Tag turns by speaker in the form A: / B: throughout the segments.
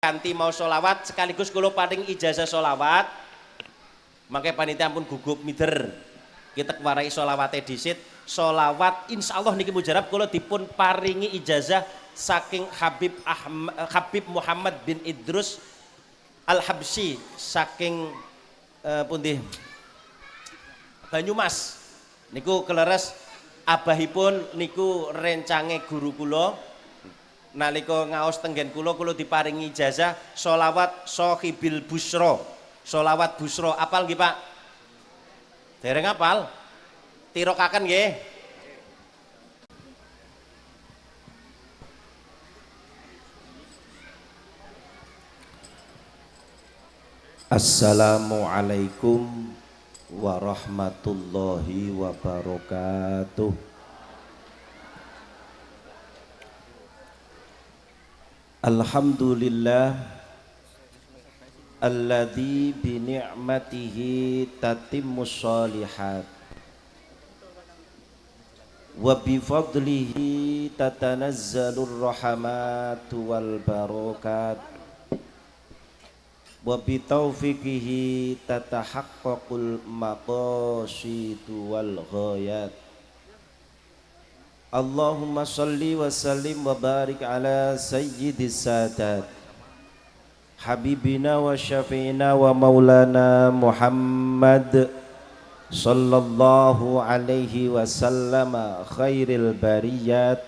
A: kanthi mau sholawat sekaligus kula paring ijazah sholawat. Mangke panitia pun gugup mider. Kita warai sholawate dhisit. Sholawat insyaallah niki mujarab kula dipun paringi ijazah saking Habib Muhammad bin Idrus Al-Habsyi saking pundi Banyumas. Niku keleres abahipun niku rencange guru kula. Nalika ngaos tenggen kula diparingi ijazah sholawat Sohibil Busro, sholawat Busro. Apal nggih Pak? Dereng apal? Tirokaken nggih. Assalamualaikum warahmatullahi wabarakatuh. Alhamdulillah alladzi bi ni'matihi tatimmus shalihat wa bi fadlihi tatanazzalur rahmatu wal barakat wa bi taufiqihi tatahaqqaqul maqasidu wal ghayat. Allahumma salli wa sallim wa barik ala sayyidis sadat habibina wa syafi'ina wa maulana Muhammad sallallahu alaihi wasallam khairil bariyat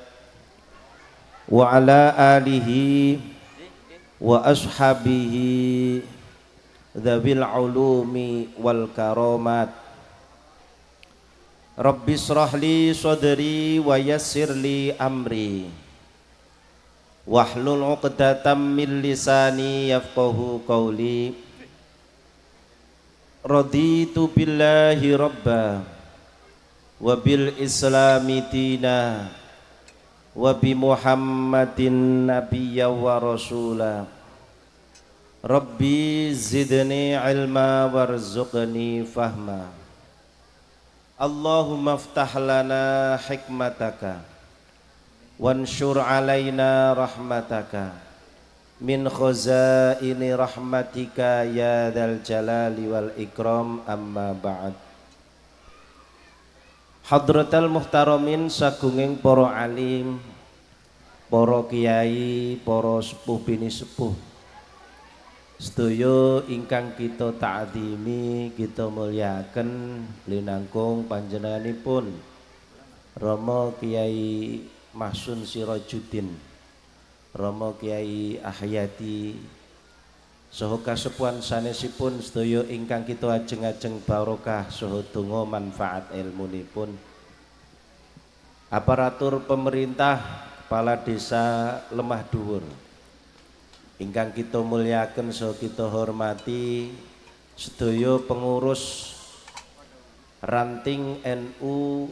A: wa ala alihi wa ashabihi dzawil ulumi wal karamat. Rabbi shrahli sadri wa yassirli amri wahlul 'uqdatam min lisani yafqahu qawli. Raditu billahi rabba wa bil islami dina wa bi muhammadin nabiyya wa rasula. Rabbi zidni ilma warzuqni fahma. Allahumma aftah lana hikmataka wanshur alaina rahmataka min khazaini rahmatika ya dzal jalali wal ikram. Amma ba'd. Hadratal muhtaramin sagunging para alim, para kiai, para sepuh bini sepuh sedaya ingkang kita ta'zimi, kita muliaken linangkung panjenenganipun Rama Kiai Mahsun Sirajuddin, Rama Kiai Ahyadi saha kasepuhan sanesipun sedaya ingkang kita ajeng-ajeng barokah saha donga manfaat ilmunipun. Aparatur pemerintah, kepala desa Lemah Dhuwur ingkang kita muliakan saha kita hormati, sedaya pengurus ranting NU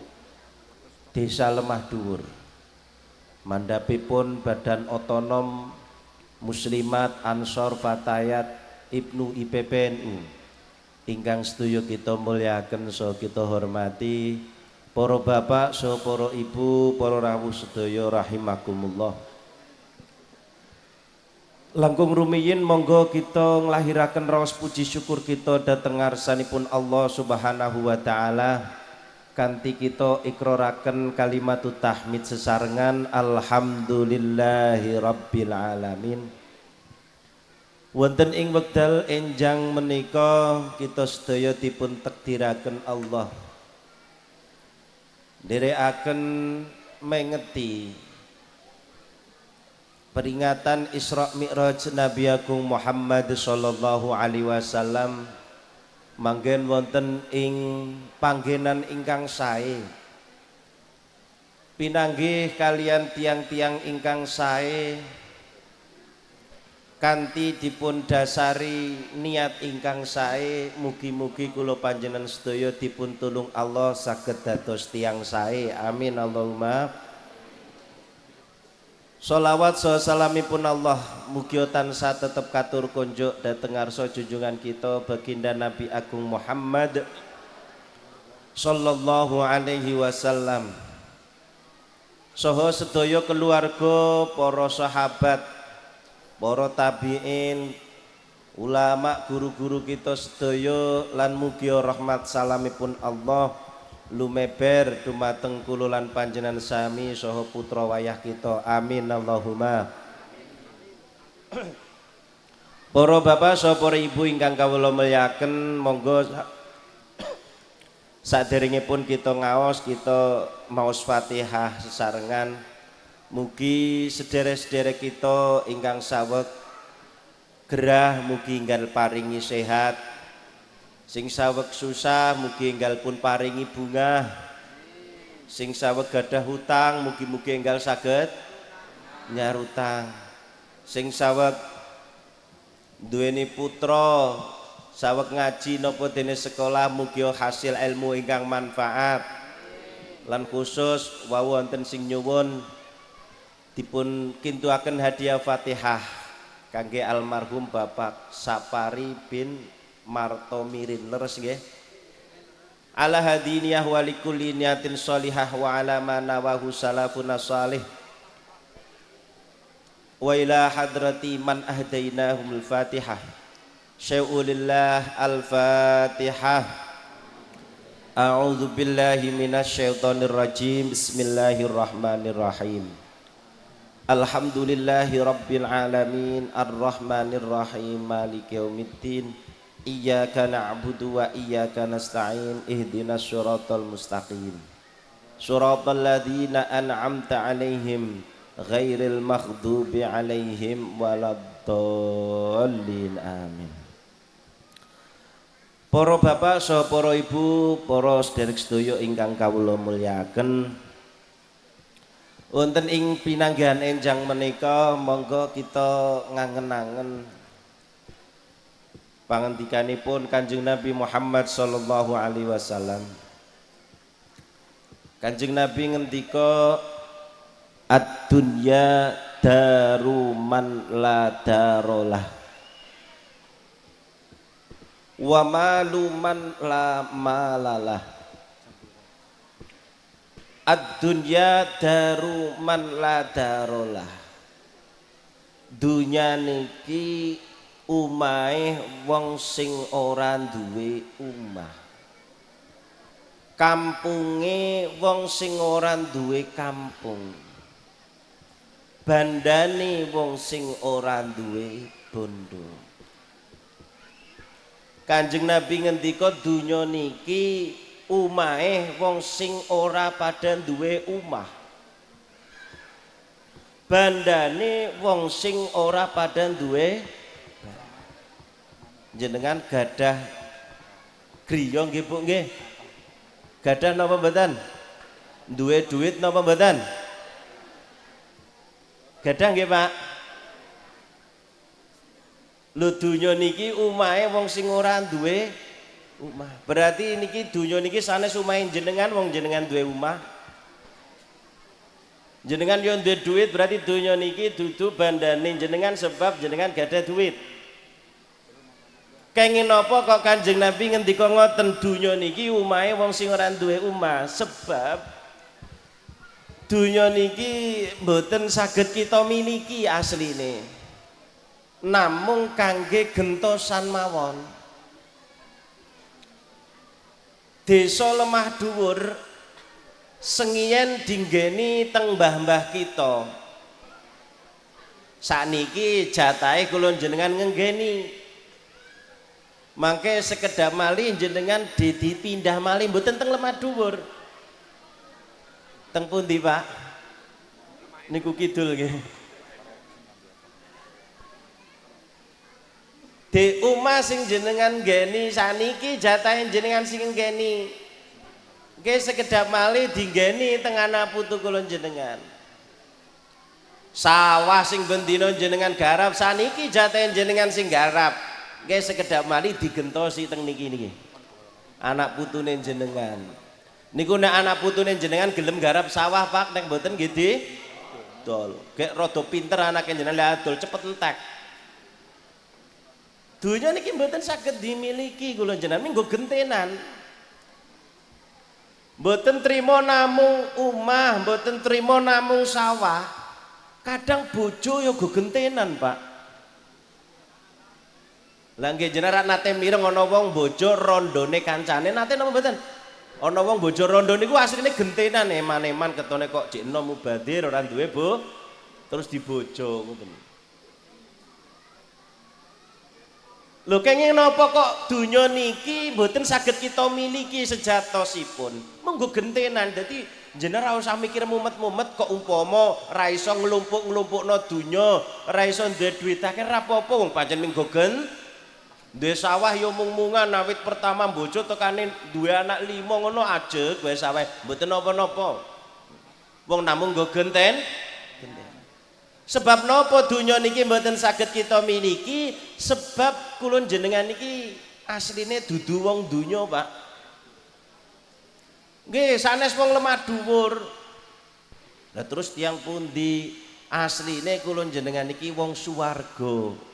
A: Desa Lemah Dhuwur, mandhapipun Badan Otonom Muslimat Ansor Fatayat Ibnu IPPNU ingkang sedaya kita muliakan saha kita hormati, para bapak saha para ibu, para rawuh sedaya rahimakumullah. Langkung rumiyin monggo kita nglahiraken raos puji syukur kita dhateng ngarsanipun Allah Subhanahu wa taala kanthi kita ikraraken kalimatut tahmid sesarengan alhamdulillahi rabbil alamin. Wonten ing wekdal enjang menika kita sedaya dipun takdiraken Allah nderekaken mengeti peringatan Isra Mi'raj Nabi Agung Muhammad sallallahu alaihi wasallam manggen wonten ing panggenan ingkang sae pinanggih kalian tiang-tiang ingkang sae kanthi dipun dasari niat ingkang sae. Mugi-mugi kula panjenengan sedaya dipun tulung Allah saged dados tiang sae. Amin Allahumma. Sholawat salamipun Allah mugi tansah tetep katur konjuk dhateng ngarsa junjungan kita baginda Nabi Agung Muhammad sallallahu alaihi wasallam saha sedaya keluarga, para sahabat, para tabiin, ulama, guru-guru kita sedaya lan mugi rahmat salamipun Allah lumeber dumateng kula lan panjenengan sami saha putra wayah kita. Amin Allahumma. Para bapak saha para ibu ingkang kawula mulyaken, monggo saderengipun kita ngaos, kita maos Fatihah sesarengan. Mugi sederek-sederek kita ingkang saweg gerah mugi enggal paringi sehat, sing saweg susah mugi enggal pun paringi bungah, sing saweg gadah hutang mugi-mugi enggal saged nyarutang, sing saweg duweni putra saweg ngaji napa dene sekolah mugi hasil ilmu ingkang manfaat, lan khusus wau wonten sing nyuwun dipun kintuaken hadiah Fatihah kangge almarhum Bapak Sapari bin Martomirin leres nggih. Ala hadiniyah wa likulli niyatin sholihah wa ala ma nawahu salafuna salih wa ila hadrati man ahdainahumul Fatihah. Syai'ulillah al-Fatihah. A'udzu billahi minasyaitonir rajim. Bismillahirrahmanirrahim. Alhamdulillahi rabbil alamin arrahmanir rahim maliki yaumiddin iyyaka na'budu wa iyyaka nasta'in ihdinas siratal mustaqim siratal ladzina an'amta 'alaihim ghairil maghdubi 'alaihim waladdallin amin. Para bapak saha para ibu, para sedherek sedaya ingkang kawula mulyaken, wonten ing pinanggihan enjang menika monggo kita ngangen-angen pangendikanipun Kanjeng Nabi Muhammad sallallahu alaihi wasallam. Kanjeng Nabi ngendika ad-dunya daru man la darolah wa malu man la malalah. Ad-dunya daru man la darolah. Dunya niki umahe wong sing ora duwe umah. Kampunge wong sing ora duwe kampung. Bandane wong sing ora duwe bondo. Kanjeng Nabi ngendika dunya niki umahe wong sing ora pada duwe umah, bandane wong sing ora pada duwe. Jenengan gadah griya nggih Bu nggih? Gadah napa mboten? Duwe duit napa mboten? Gadah nggih Pak? Lho dunya niki umahe wong sing ora duwe umah. Berarti niki dunya niki sanes umahe jenengan, wong jenengan duwe umah. Jenengan yo duwe duit, berarti dunya niki dudu bandane jenengan sebab jenengan gadah duit. Kenging napa kok Kanjeng Nabi ngendika ngoten dunya niki umahe wong sing ora duwe umah? Sebab dunya niki mboten saged kita miliki asline. Namung kangge gentosan mawon. Desa lemah dhuwur sengien dinggeni teng mbah-mbah kita. Sakniki jatahe kula jenengan ngenggeni. Mangke sekedap malih jenengan dipindah malih mboten teng lemah dhuwur. Teng pundi, Pak? Niku kidul nggih. Di umah sing jenengan geni saniki jatahe jenengan sing geni. Nggih sekedap malih dinggeni teng anak putu kula jenengan. Sawah sing bendina jenengan garap saniki jatahe jenengan sing garap. Nggih sekedap malih digentosi teng niki. Anak putune jenengan. Niku nek anak putune jenengan gelem garap sawah Pak, nek mboten nggih didol. Gek rada pinter anake jenengan adol cepet entek. Dunya niki mboten saged dimiliki kula jenengan minggo gentenan. Mboten trima namung omah, mboten trima namung sawah. Kadang bojo ya go gentenan, Pak. Lah nggih jenengan nate mireng ana wong bojo rondone kancane nate napa mboten? Ana wong bojo rondo niku asline gentenan eman-eman ketone kok jek enom mubadir ora duwe terus dibojo ngoten. Lho kenging napa kok donya niki mboten saged kita miliki sejatosipun. Monggo gentenan. Dadi jenengan ora usah mikir mumet-mumet kok umpama ra iso nglumpuk-nglumpukno donya, ra iso duwe duit akeh ra apa-apa wong pancen minggo duwe sawah yo mung-mungan awit pertama bojo tekane duwe anak 5 ngono aja duwe sawah mboten napa-napa. Wong namung nggo genten. Sebab napa donya niki mboten saged kita miliki sebab kula jenengan niki asline dudu wong donya, Pak. Nggih, sanes wong lemah dhuwur. Lah terus tiyang pundi asline kula jenengan niki wong swarga.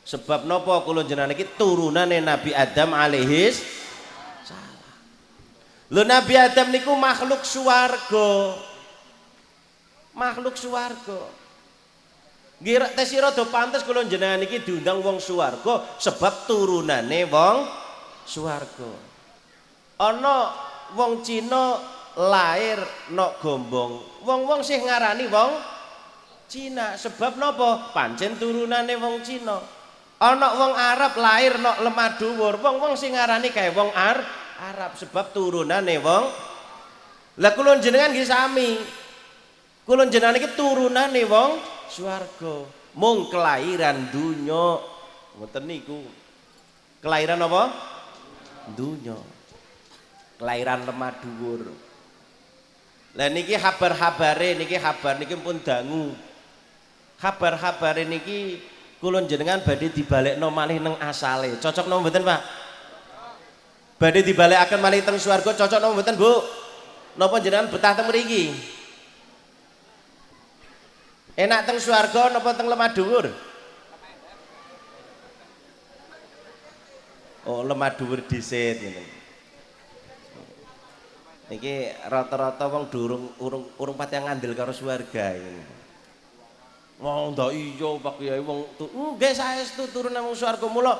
A: Sebab napa kula jenengan iki turunane Nabi Adam alaihis salam. Lho Nabi Adam niku makhluk swarga. Makhluk swarga. Nggih tesi rada pantes kula jenengan iki diundang wong swarga sebab turunane wong swarga. Ana wong Cina lahir nok Gombong. Wong-wong sih ngarani wong Cina sebab napa? Pancen turunane wong Cina. Ana wong Arab lahir nok lemah dhuwur. Wong-wong sing ngarani kae wong Arab sebab turunane wong. Lah kula jenengan nggih sami. Kula jenengan iki turunane wong swarga. Mung kelahiran dunya ngoten niku. Kelahiran apa? Dunya. Kelahiran lemah dhuwur. Lah niki kabar-kabare niki kabar niki pun dangu. Kabar-kabare niki kula jenengan badhe dibalekno malih nang asale. Cocok napa mboten, Pak? Badhe dibalekaken malih teng swarga cocok napa mboten, Bu? Napa jenengan betah teng mriki? Enak teng swarga napa teng lemah dhuwur? Oh, lemah dhuwur dhisit ngene. Niki rata-rata wong urung pati ngandel karo swarga iki. Wong ndak iya Pak Kyai wong nggih saestu turunan wong swarga mula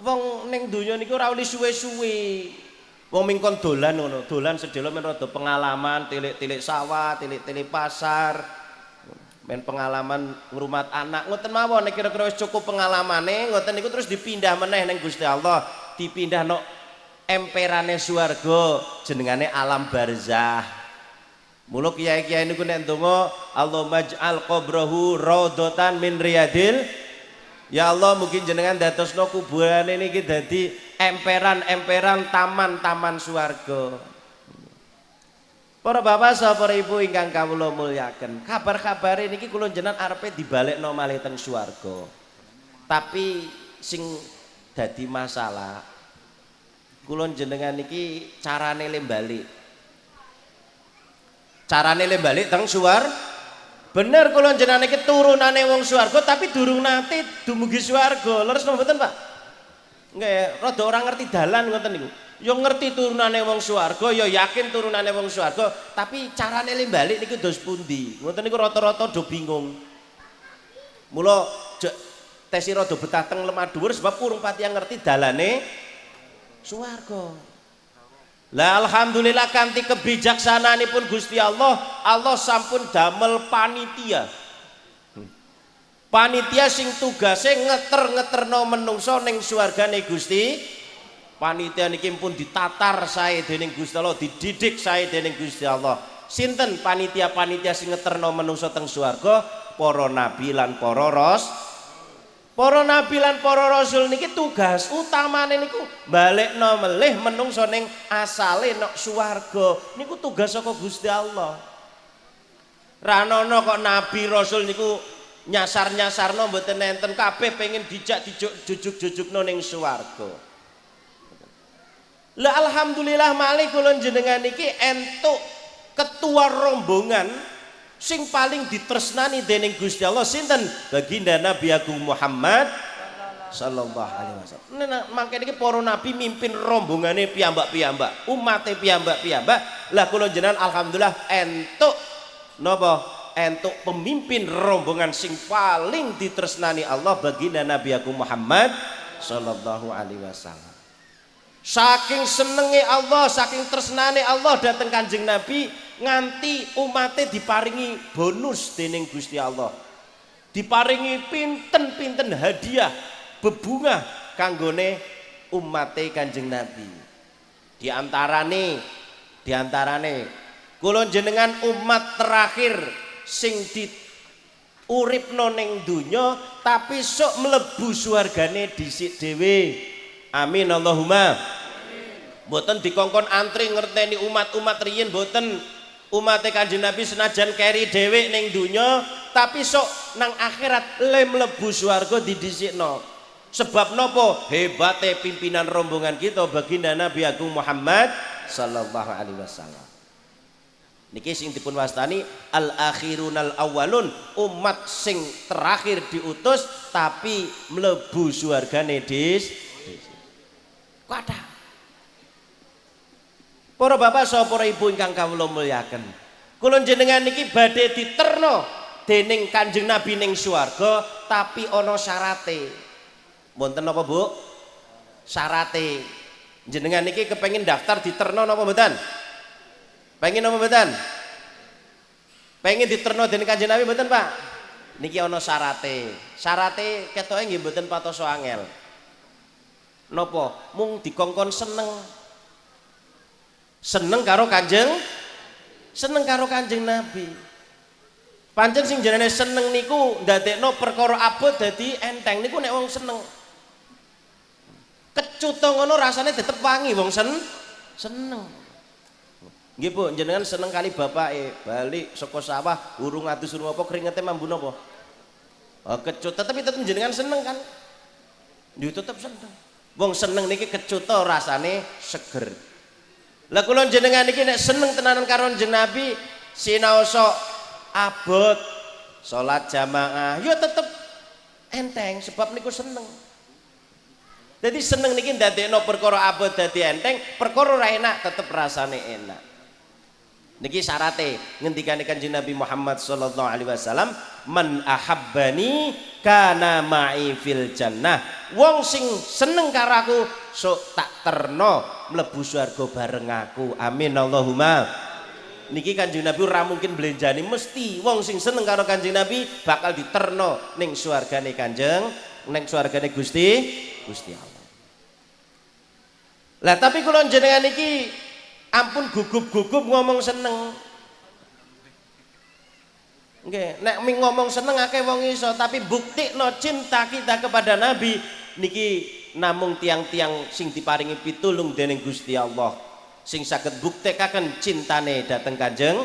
A: wong ning donya niku ora oleh suwe-suwe. Wong mingkon dolan ngono, dolan sedelo men rada pengalaman, tilik-tilik sawah, tilik-tilik pasar. Men pengalaman ngrumat anak ngoten mawon nek kira-kira wis cukup pengalamane ngoten niku terus dipindah meneh ning Gusti Allah, dipindah no emperane swarga jenengane alam barzah. Mula kiai-kiai niku nek ndonga Allahumma ij'al qabrahu raudhatan min riyadil. Ya Allah mungkin jenengan dadosno kuburane niki dadi emperan-emperan taman-taman swarga. Para bapak saha para ibu ingkang kawula mulyaken, kabar-kabare niki kula jenengan arepe dibalekno malih teng swarga. Tapi sing dadi masalah kula jenengan niki carane le bali. Carane le bali teng swarga. Bener kula jenengan niki turunane wong swarga tapi durung nate dumugi swarga. Leres napa mboten, Pak? Nggih, rada ora ngerti dalan ngoten niku. Ya ngerti turunane wong swarga, ya yakin turunane wong swarga, tapi carane le bali niku dos pundi? Ngoten niku rata-rata do bingung. Mula tesi rada betah teng lemah dhuwur sebab urung pati ngerti dalane swarga. Lah alhamdulillah kanthi kebijaksanaanipun Gusti Allah, Allah sampun damel panitia. Panitia sing tugase ngeter-ngeterno menungso ning swargane Gusti. Panitia niki pun ditatar sae dening Gusti Allah, dididik sae dening Gusti Allah. Sinten panitia-panitia sing ngeterno menungso teng swarga? Para nabi lan para para nabi lan para rasul niki tugas utamane niku balekno melih menungso ning asale nek swarga. Niku tugas saka Gusti Allah. Ra ana kok nabi rasul niku nyasar-nyasarno mboten enten kabeh pengin dijak dijuk-jujukno ning swarga. Lah alhamdulillah malih kula jenengan niki entuk ketua rombongan sing paling ditresnani dening Gusti Allah sinten? Baginda Nabi Agung Muhammad sallallahu alaihi wasallam. Nah, mangke niki para nabi mimpin rombongane piyambak-piyambak, umate piyambak-piyambak. Lah kula jenengan alhamdulillah entuk napa? Entuk pemimpin rombongan sing paling ditresnani Allah baginda Nabi Agung Muhammad sallallahu alaihi wasallam. Saking senenge Allah, saking tresnane Allah dateng Kanjeng Nabi nganti umatnya diparingi bonus dening Gusti Allah. Diparingi pinten-pinten hadiah bebungah kanggone umatnya Kanjeng Nabi. Di antarane kula jenengan umat terakhir sing di uripno ning donya tapi sok mlebu swargane dhisik dhewe. Amin Allahumma. Mboten dikongkon antri ngerteni umat-umat riyin mboten. Umate Kanjeng Nabi senajan keri dhewe ning donya tapi sok nang akhirat le mlebu swarga didhisikno. Sebab nopo? Hebate pimpinan rombongan kita baginda Nabi Agung Muhammad sallallahu alaihi wasallam. Niki sing dipun wastani al-akhirunal awwalun, umat sing terakhir diutus tapi mlebu swargane kathah. Para bapak saha para ibu ingkang kawula mulyaken. Kula jenengan niki badhe diterno dening Kanjeng Nabi ning swarga tapi ana syarate. Wonten napa, Bu? Syarate. Jenengan niki kepengin daftar diterno napa mboten? Pengen napa mboten? Pengen diterno dening Kanjeng Nabi mboten, Pak? Niki ana syarate. Syarate ketoke nggih mboten patos angel. Napa? Mung dikongkon seneng karo Kanjeng Nabi. Pancen sing jenenge seneng niku ndadekno perkara abot dadi enteng niku nek wong seneng. Kecuto ngono rasane tetep wangi wong seneng. Nggih Bu, jenengan seneng kali bapake balik saka sawah urung adus urung apa kringete mambu napa? Oh, kecut tapi tetep jenengan seneng kan? Yo tetep seneng. Wong seneng niki kecuto rasane seger. Lah kula jenengan iki nek seneng tenanan karo Kanjeng Nabi sinaosa abot salat jamaah yo tetep enteng sebab niku seneng. Jadi seneng niki ndadekno perkara abot dadi enteng, perkara ora enak tetep rasane enak. Niki syarate ngendikane Kanjeng Nabi Muhammad sallallahu alaihi wasallam, man ahabbani kana ma'i fil jannah. Wong sing seneng karo aku sok tak terno mlebu swarga bareng aku. Amin Allahumma. Niki Kanjeng Nabi ora mungkin blenjani, mesti wong sing seneng karo Kanjeng Nabi bakal diterno ning swargane swargane Gusti Allah. Lah tapi kula jenengan niki ampun gugup-gugup ngomong seneng. Nggih, nek ngomong seneng akeh wong iso, tapi buktikno cinta kita kepada Nabi niki namung tiang-tiang sing diparingi pitulung dening Gusti Allah sing saged buktekaken cintane dhateng Kanjeng.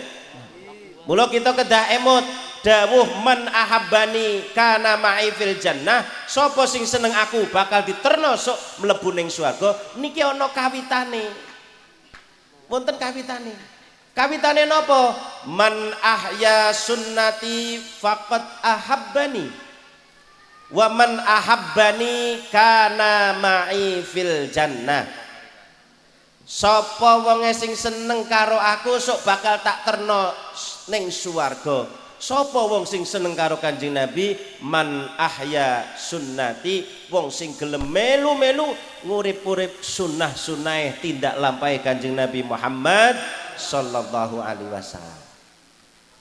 A: Mula kita kedah emot dawuh man ahabbani kana ma'i fil jannah, sapa sing seneng aku bakal diterno sok mlebu ning swarga. Niki ana kawitane. Wonten kawitane. Kawitane napa? Man ahya sunnati faqad ahabbani wa man ahabbani kana ma'i fil jannah. Sapa wonge sing seneng karo aku sok bakal tak terno ning swarga. Sapa wong sing seneng karo Kanjeng Nabi? Man ahya sunnati, wong sing gelem melu-melu ngurip-urip sunnah-sunnahe tindak lampahe Kanjeng Nabi Muhammad sallallahu alaihi wasallam.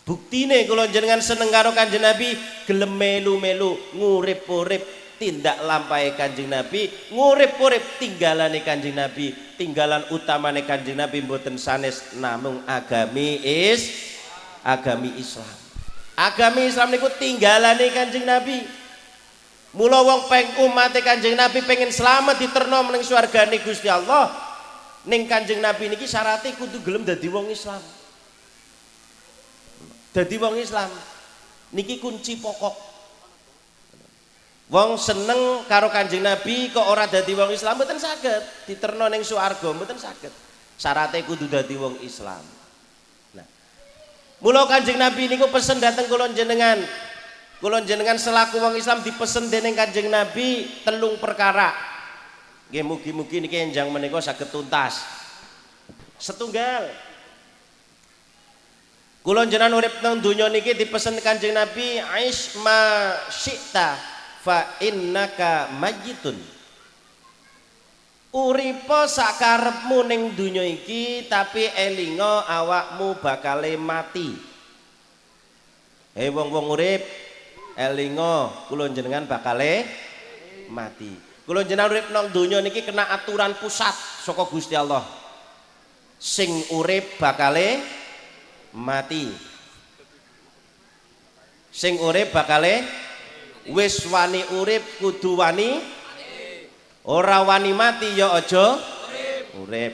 A: Buktine kula jenengan seneng karo Kanjeng Nabi, gelem melu-melu ngurip-urip tindak lampahe Kanjeng Nabi, ngurip-urip tinggalane Kanjeng Nabi. Tinggalan utamane Kanjeng Nabi mboten sanes namung agami Islam. Agami Islam niku tinggalane Kanjeng Nabi. Mula wong umate Kanjeng Nabi pengen selamat diterno ning swargane Gusti Allah, ning Kanjeng Nabi niki syaraté kudu gelem dadi wong Islam. Dadi wong Islam niki kunci pokok. Wong seneng karo Kanjeng Nabi kok ora dadi wong Islam mboten saged diterno ning swarga, mboten saged. Syaraté kudu dadi wong Islam. Nah, mula Kanjeng Nabi niku pesen dateng kula jenengan. Kula jenengan selaku wong Islam dipesen dening Kanjeng Nabi telung perkara. Nggih mugi-mugi niki enjang menika saged tuntas. Setunggal. Kula jenengan urip nang donya niki dipesen Kanjeng Nabi aish ma syi'ta fa innaka mayyitun. uripa sakarepmu ning donya iki tapi elinga awakmu bakale mati. Wong-wong urip elinga kula jenengan bakale mati. Kula jenengan urip nang donya niki kena aturan pusat saka Gusti Allah. Sing urip bakale mati. Sing urip bakale wis wani urip kudu wani. Ora wani mati ya aja urip.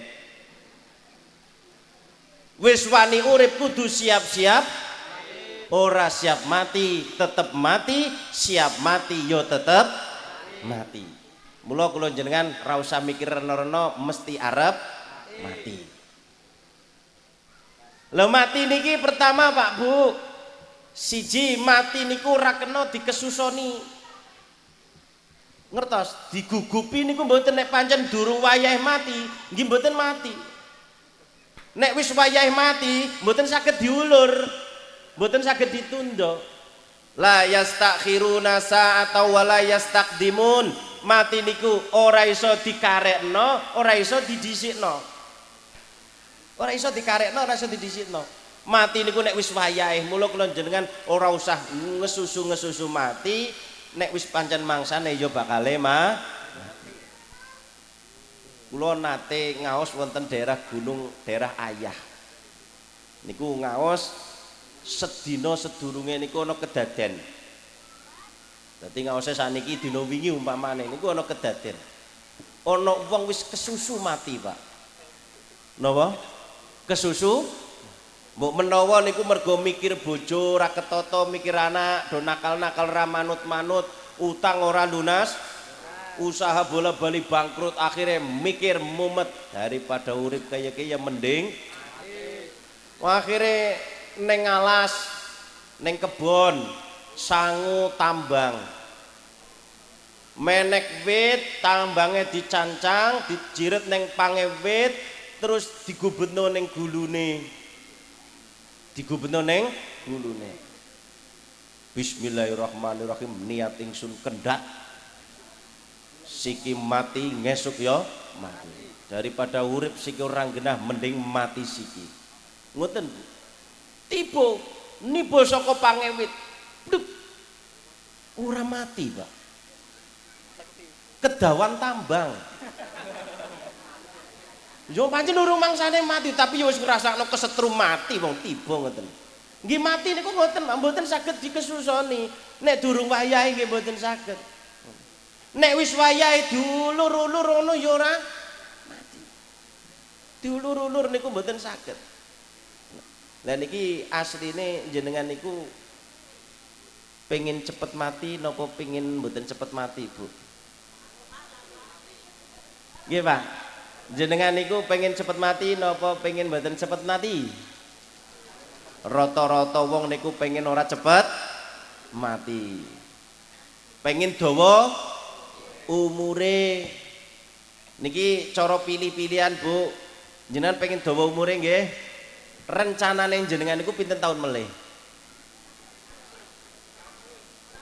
A: Wis wani urip kudu siap-siap. Ora siap mati tetep mati, siap mati ya tetep mati. Mula kula jenengan ra usah mikir rena-rena mesti arep mati. Lho mati niki pertama Pak Bu. Siji mati niku ora kena dikesusoni. Ngertos digugupi niku mboten nek pancen durung wayah mati nggih mboten mati. Nek wis wayah mati mboten saged diulur, mboten saged ditunda. La yastakhiruna sa'ata wa la yastaqdimun. Mati niku ora iso dikarekno, ora iso didhisikno. Ora iso dikarekno, ora iso didhisikno. Mati niku nek wis wayahe, mula kula jenengan ora usah ngesusu mati. Nek wis pancen mangsane ya bakale mati. Kula nate ngaos wonten daerah gunung daerah Ayah. Niku ngaos sedina sedurunge niku ana kedaden. Dadi ngaose saniki dina wingi umpamane niku ana kedaden. Ana wong wis kesusu mati, Pak. Napa? Kesusu? Mbok menawa niku mergo mikir bojo ora ketata, mikir anak, do nakal-nakal ra manut-manut, utang ora lunas, usaha bola-bali bangkrut, akhirnya mikir mumet daripada urip kaya ya mending. Akhirnya neng alas, neng kebon, sangu tambang. Menek wit, tambangnya dicancang, dijiret neng pange wit, terus digubetno neng gulune. Digubetno neng gulune. Bismillahirrahmanirrahim, niat ingsun kendhat siki mati ngesuk ya mati. Daripada urip siki ora genah mending mati siki. Ngoten Bu. Tiba nibo saka pangewit. Duk. Ora mati, Pak. Kedawan tambang. Yo pancen urung mangsane mati tapi yo wis ngrasakno kesetrum mati wong tiba ngoten. Nggih mati niku ngoten, mboten saged dikesusoni. Nek durung wayahe nggih mboten saged. Nek wis wayahe diulur-ulur ngono ya ora mati. Diulur-ulur niku mboten saged. Lah niki asline jenengan niku pengen cepet mati napa pengen mboten cepet mati, Bu? Nggih, Pak. Jenengan niku pengen cepet mati napa pengen mboten cepet mati? Rata-rata wong niku pengen ora cepet mati. Pengen dawa umure. Niki cara pilih-pilihan, Bu. Jenengan pengen dawa umure nggih. Rencanane jenengan niku pinten tahun melih?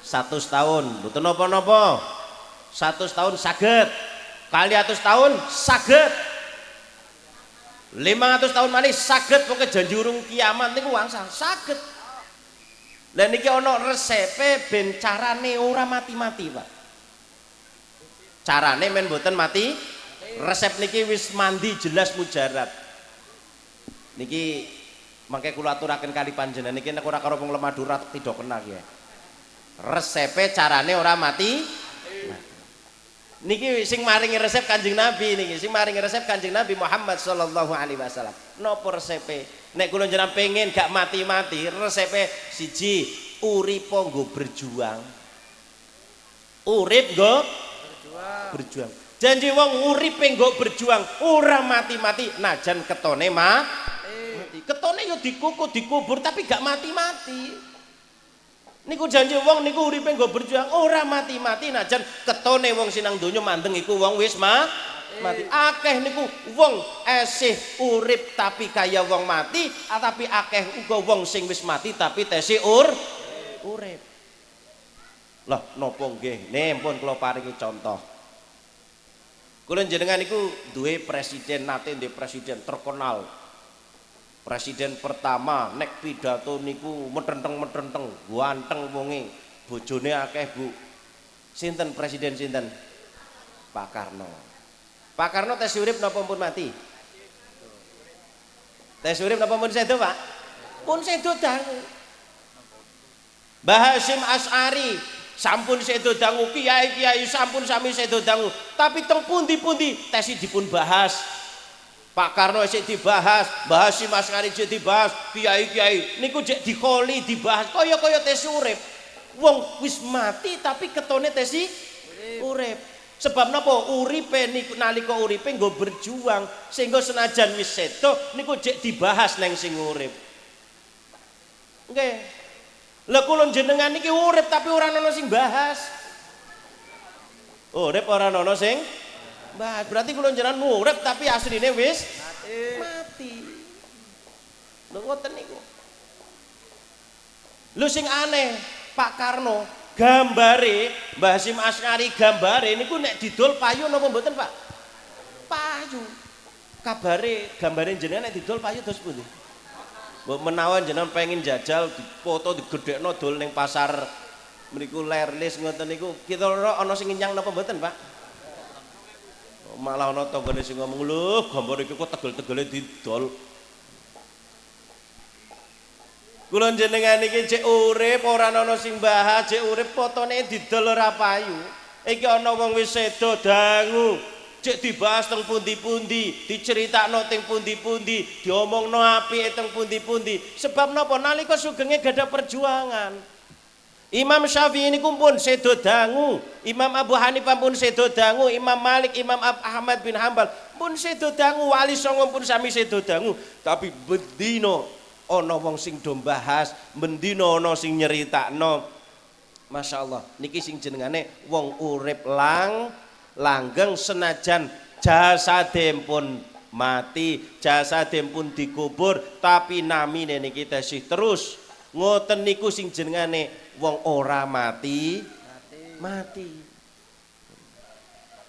A: 100 tahun. Mboten napa-napa. 100 tahun saged. Kali 100 tahun saged. 500 tahun malih saged, pokoke janji urung kiamat niku wangsal saged. Lah niki ana resepe ben carane ora mati-mati, Pak. Carane men mboten mati. Resep niki wis mandi jelas mujarab. Niki mangke kula aturaken kali panjenengan niki nek ora karo wong lemah durat tidak kena ya. Resepe carane ora mati. Niki sing maringi resep Kanjeng Nabi niki, sing maringi resep Kanjeng Nabi Muhammad sallallahu alaihi wasallam. Napa resepe? Nek kula jenengan pengen gak mati-mati, resepe siji, uripa nggo berjuang. Urip nggo berjuang. Janji wong uripe nggo berjuang, ora mati-mati najan ketone mati. Ketone yo dikuku, dikubur tapi gak mati-mati. Niku janji wong niku uripe nggo berjuang ora mati-mati najan ketone wong sinang donya mandeng iku wong wis mati. Akeh niku wong esih urip tapi kaya wong mati, tapi akeh uga wong sing wis mati tapi tesih urip. Lah napa nggih? Nih pun kula paringi contoh. Kula jenengan niku duwe presiden, nate duwe presiden terkenal. Presiden pertama nek pidato niku metenteng-metenteng, ganteng wonge, bojone akeh, Bu. Sinten presiden sinten? Pak Karno. Pak Karno tes urip napa pun mati? Tes urip napa pun sedo, Pak? Pun sedo dangu. Mbah Hasyim Asy'ari sampun sedo dangu, kiai-kiai sampun sami sedo dangu, tapi teng pundi-pundi tesi dipun bahas. Pak Karno isih dibahas, Mbah Hasyim Asy'ari isih dibahas, kiai-kiai niku jek dikoli dibahas kaya-kaya tes urip. Wong wis mati tapi ketone tesi urip. Sebab napa? Uripe niku nalika uripe nggo berjuang sehingga senajan wis sedo niku jek dibahas neng sing urip. Nggih. Lah kula jenengan niki urip tapi ora ana sing bahas. Urip ora ana sing bahas. Berarti kula jenengan urip tapi asline wis mati. Lho ngoten niku. Lho sing aneh, Pak Karno gambare Mbah Hasyim Asy'ari gambare niku nek didol payu napa mboten, Pak? Payu. Kabare gambare jenengan nek didol payu dos pundi? Mbok menawa jenengan pengen jajal dipoto digedhekno dol ning pasar mriku Lerlis ngoten niku kira-kira ana sing ngenyang napa mboten, Pak? Malah ana tanggane sing ngomong, "Lho, gambar iki kok tegel-tegele didol." Kula jenengan iki cek urip ora ana sing bahas, cek urip fotone didol ora payu. Iki ana wong wis sedo dangu, cek dibahas teng pundi-pundi, diceritakno teng pundi-pundi, diomongno apike teng pundi-pundi. Sebab napa? Nalika sugenge gadah perjuangan. Imam Syafi'i niku pun sedo dangu, Imam Abu Hanifah pun sedo dangu, Imam Malik, Imam Ahmad bin Hambal pun sedo dangu, Wali Songo pun sami sedo dangu. Tapi bedino ana wong sing do bahas, bendina ana sing nyeritakno. Masya Allah, niki sing jenengane wong urip langgeng senajan jasade pun mati, jasade pun dikubur, tapi namine niki tasih terus. Ngoten niku sing jenengane wong ora mati.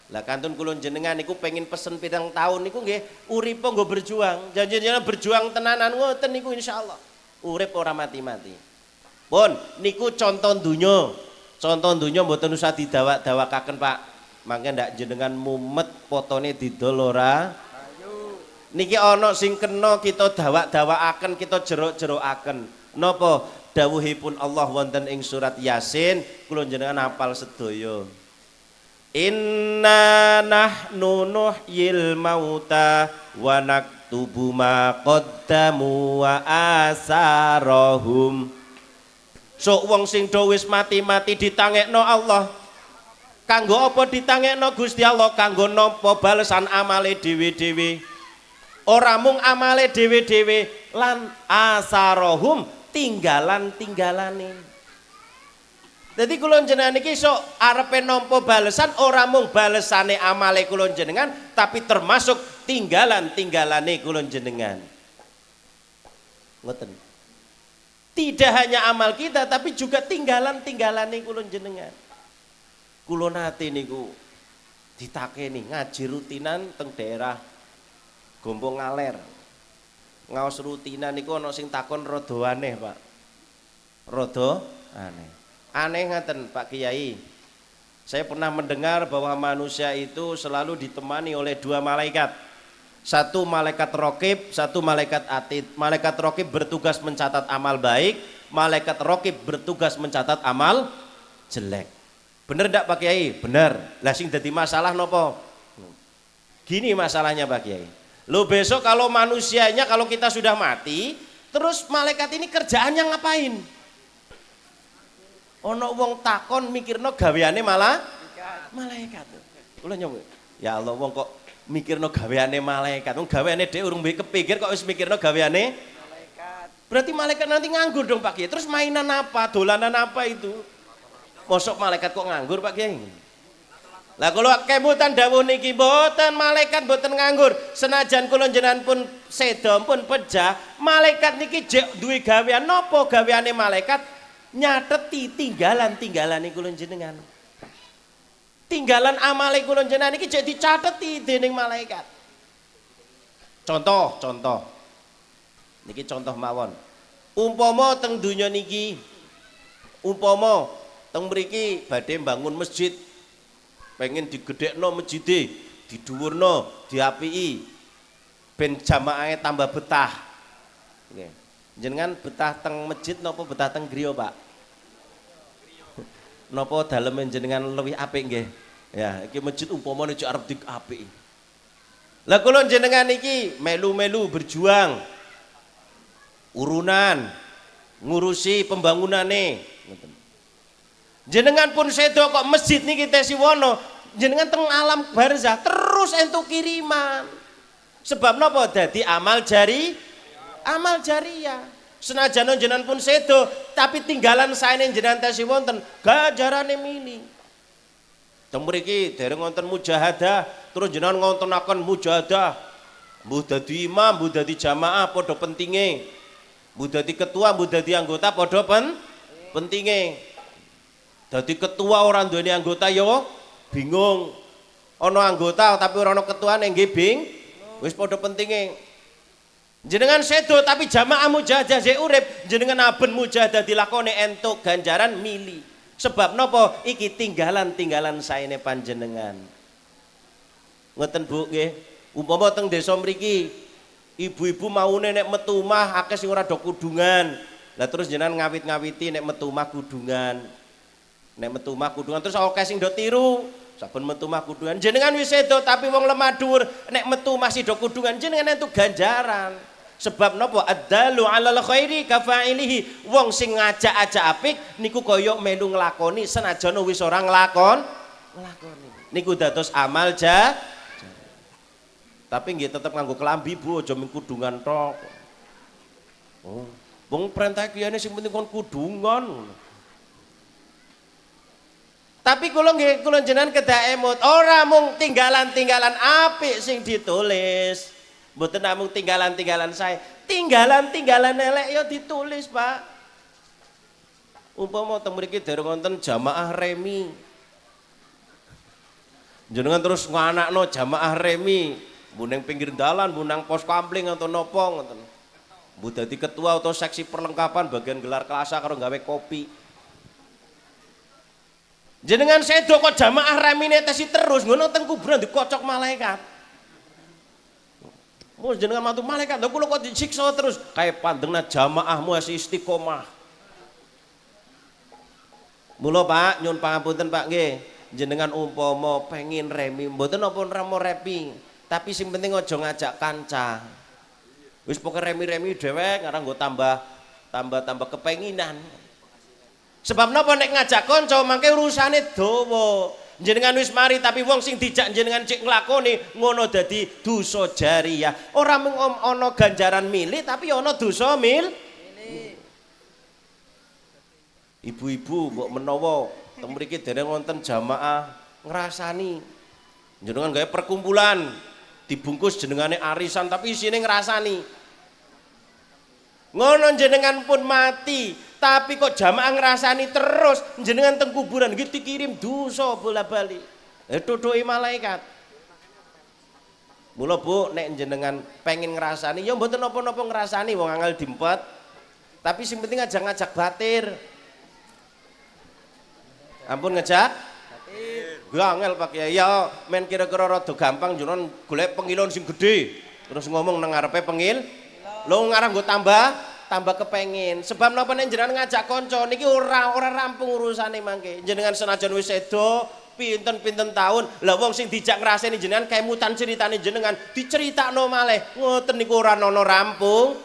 A: Lah kantun kula jenengan niku pengen pesen 7 tahun niku nggih uripe nggo berjuang. Janji-janji berjuang tenanan ngoten niku insyaallah. Urip ora mati-mati. Pun niku contoh donya. Contoh donya mboten usah didawak-dawakaken, Pak. Mangke ndak jenengan mumet fotone didol ora. Niki ana sing kena kita dawak-dawakaken, kita jeruk-jerukaken. Napa dawuhipun Allah wonten ing surat Yasin, kula jenengan hafal sedaya. Inna nahnu nuhyil mauta wa naktubu ma qaddamu wa asarahum. Sok wong sing do wis mati-mati ditangekno Allah. Kanggo apa ditangekno Gusti Allah? Kanggo nampa balesan amale dhewe-dhewe. Ora mung amale dhewe-dhewe lan asarahum tinggalan-tinggalane. Jadi kula jenengan iki sok arepe nampa balesan ora mung balesane amale kula jenengan tapi termasuk tinggalan-tinggalane kula jenengan. Ngoten. Tidak hanya amal kita tapi juga tinggalan-tinggalane kula jenengan. Kula nate niku ditakeni ngaji rutinan teng daerah Gombong Ngaler. Ngaos rutinan niku ana sing takon rada aneh, Pak. Rada aneh. Aneh ngaten Pak Kiai. Saya pernah mendengar bahwa manusia itu selalu ditemani oleh 2 malaikat. Satu malaikat raqib, satu malaikat atid. Malaikat raqib bertugas mencatat amal baik, malaikat raqib bertugas mencatat amal jelek. Bener ndak Pak Kiai? Bener. Lah sing dadi masalah nopo? Gini masalahnya Pak Kiai. Lo besok kalau manusianya kalau kita sudah mati, terus malaikat ini kerjaannya ngapain? Ono wong takon mikirno gaweane malah malaikat. Kula nyong. Ya Allah wong kok mikirno gaweane malaikat. Wong gaweane dhewe urung kepikir kok wis mikirno gaweane malaikat. Berarti malaikat nanti nganggur dong Pak Kiai. Terus mainan apa? Dolanan apa itu? Mosok malaikat kok nganggur Pak Kiai? Lah kula kemutan dawuh niki mboten malaikat mboten nganggur. Senajan kula jenengan pun seda pun pejah, malaikat niki jek duwe gawean napa gaweane malaikat? Nyateti tinggalan-tinggalane kula jenengan. Tinggalan amale kula jenengan iki jek dicateti dening malaikat. Contoh. Niki contoh mawon. Umpama teng donya niki, umpama teng mriki badhe bangun masjid, pengen digedhekno masjide, didhuwurno, diapiki, ben jamaahe tambah betah. Nggih. Jenengan betah teng masjid napa betah teng griya, Pak? Napa daleme jenengan luwih apik nggih? Ya, iki masjid umpamane cek arep diapiki. Lah kula jenengan iki melu-melu berjuang. Urunan ngurusi pembangunane. Jenengan pun sedo kok masjid niki tesiwono, jenengan teng alam barzah terus entuk kiriman. Sebab napa dadi amal jariyah. Senajan jenengan pun sedo, tapi tinggalan saene jenengan tesi wonten ganjarane mili. Teng mriki dereng wonten mujahadah, terus jenengan ngontonaken mujahadah. Mbuh dadi imam, mbuh dadi jamaah padha pentinge. Mbuh dadi ketua, mbuh dadi anggota padha pentinge. Dadi ketua orang duweni anggota ya bingung. Ana anggota tapi ora ana ketuane nggih wis padha pentinge. Jenengan sedo tapi jamaah mujahadah sik urip, jenengan aben mujahadah dilakoni entuk ganjaran mili. Sebab napa? Iki tinggalan saene panjenengan. Ngoten Bu nggih. Umpama teng desa mriki ibu-ibu maune nek metu omah akeh sing ora do kudungan. Lah terus jenengan ngawit-ngawiti nek metu omah kudungan. Nek metu omah kudungan terus akeh sing do tiru. Saben metu omah kudungan jenengan wis sedo tapi wong lemah dhuwur nek metu masih do kudungan jenengan entuk ganjaran. Sebab napa? Addalu 'alal khairi kafa'ilihi. Wong sing ngajak-ajak apik niku kaya melu nglakoni senajan wis ora nglakoni. Niku dados amal tapi nggih tetep nganggo kelambi Bu, aja mung kudungan tok. Oh, wong perintah kiyane sing penting kon kudungan. Tapi kula nggih kula jenengan kedah emot, ora mung tinggalan-tinggalan apik sing ditulis. Mboten namung tinggalan-tinggalan saya, tinggalan-tinggalan elek ya ditulis, Pak. Umpama teng mriki dereng wonten jamaah remi. Jenengan terus nganakno jamaah remi. Buneng pinggir dalan, bunang pos kampling atau nopo ngoten. Bu dadi ketua atau seksi perlengkapan bagian gelar kelasa karo gawe kopi. Jenengan sedo kok jamaah remine tesi terus ngono teng kuburan dikocok malaikat. Mus jenengan mantu malaikat, lha kula kok disiksa terus kae pandengna jamaahmu asih istiqomah. Mula Pak, nyun pangapunten Pak nggih. Jenengan umpama pengin remi mboten napa ramo repi. Tapi sing penting aja ngajak kanca. Wis pokoke remi-remi dhewek ngarang nggo tambah kepenginan. Sebab napa nek ngajak kanca mangke urusane dawa. Jenengan wis mari tapi wong sing dijak jenengan cek nglakoni ngono dadi dosa jariyah. Ora mung ana ganjaran mili tapi ana dosa mili. Ibu-ibu mbok menawa teng mriki dereng wonten jamaah ngrasani. Jenengan gawe perkumpulan dibungkus jenengane arisan tapi isine ngrasani. Ngono jenengan pun mati, tapi kok jamaah ngrasani terus jenengan teng kuburan iki dikirim dosa bola-bali. Tutuki malaikat. Mula Bu, nek jenengan pengen ngrasani ya mboten napa-napa ngrasani wong angel dimpet. Tapi sing penting aja ngajak batir. Ampun ngajak Gangel Pak Kiai ya men kira-kira rada gampang jenengan golek pengilon sing gedhe terus ngomong nang ngarepe pengil lho ngarang nggo tambah kepengin sebab napa nek jenengan ngajak kanca niki ora rampung urusane mangke jenengan senajan wis sedo pinten-pinten taun lah wong sing dijak ngrasani jenengan kemutan ceritane jenengan diceritakno malih ngoten niku ora ana rampung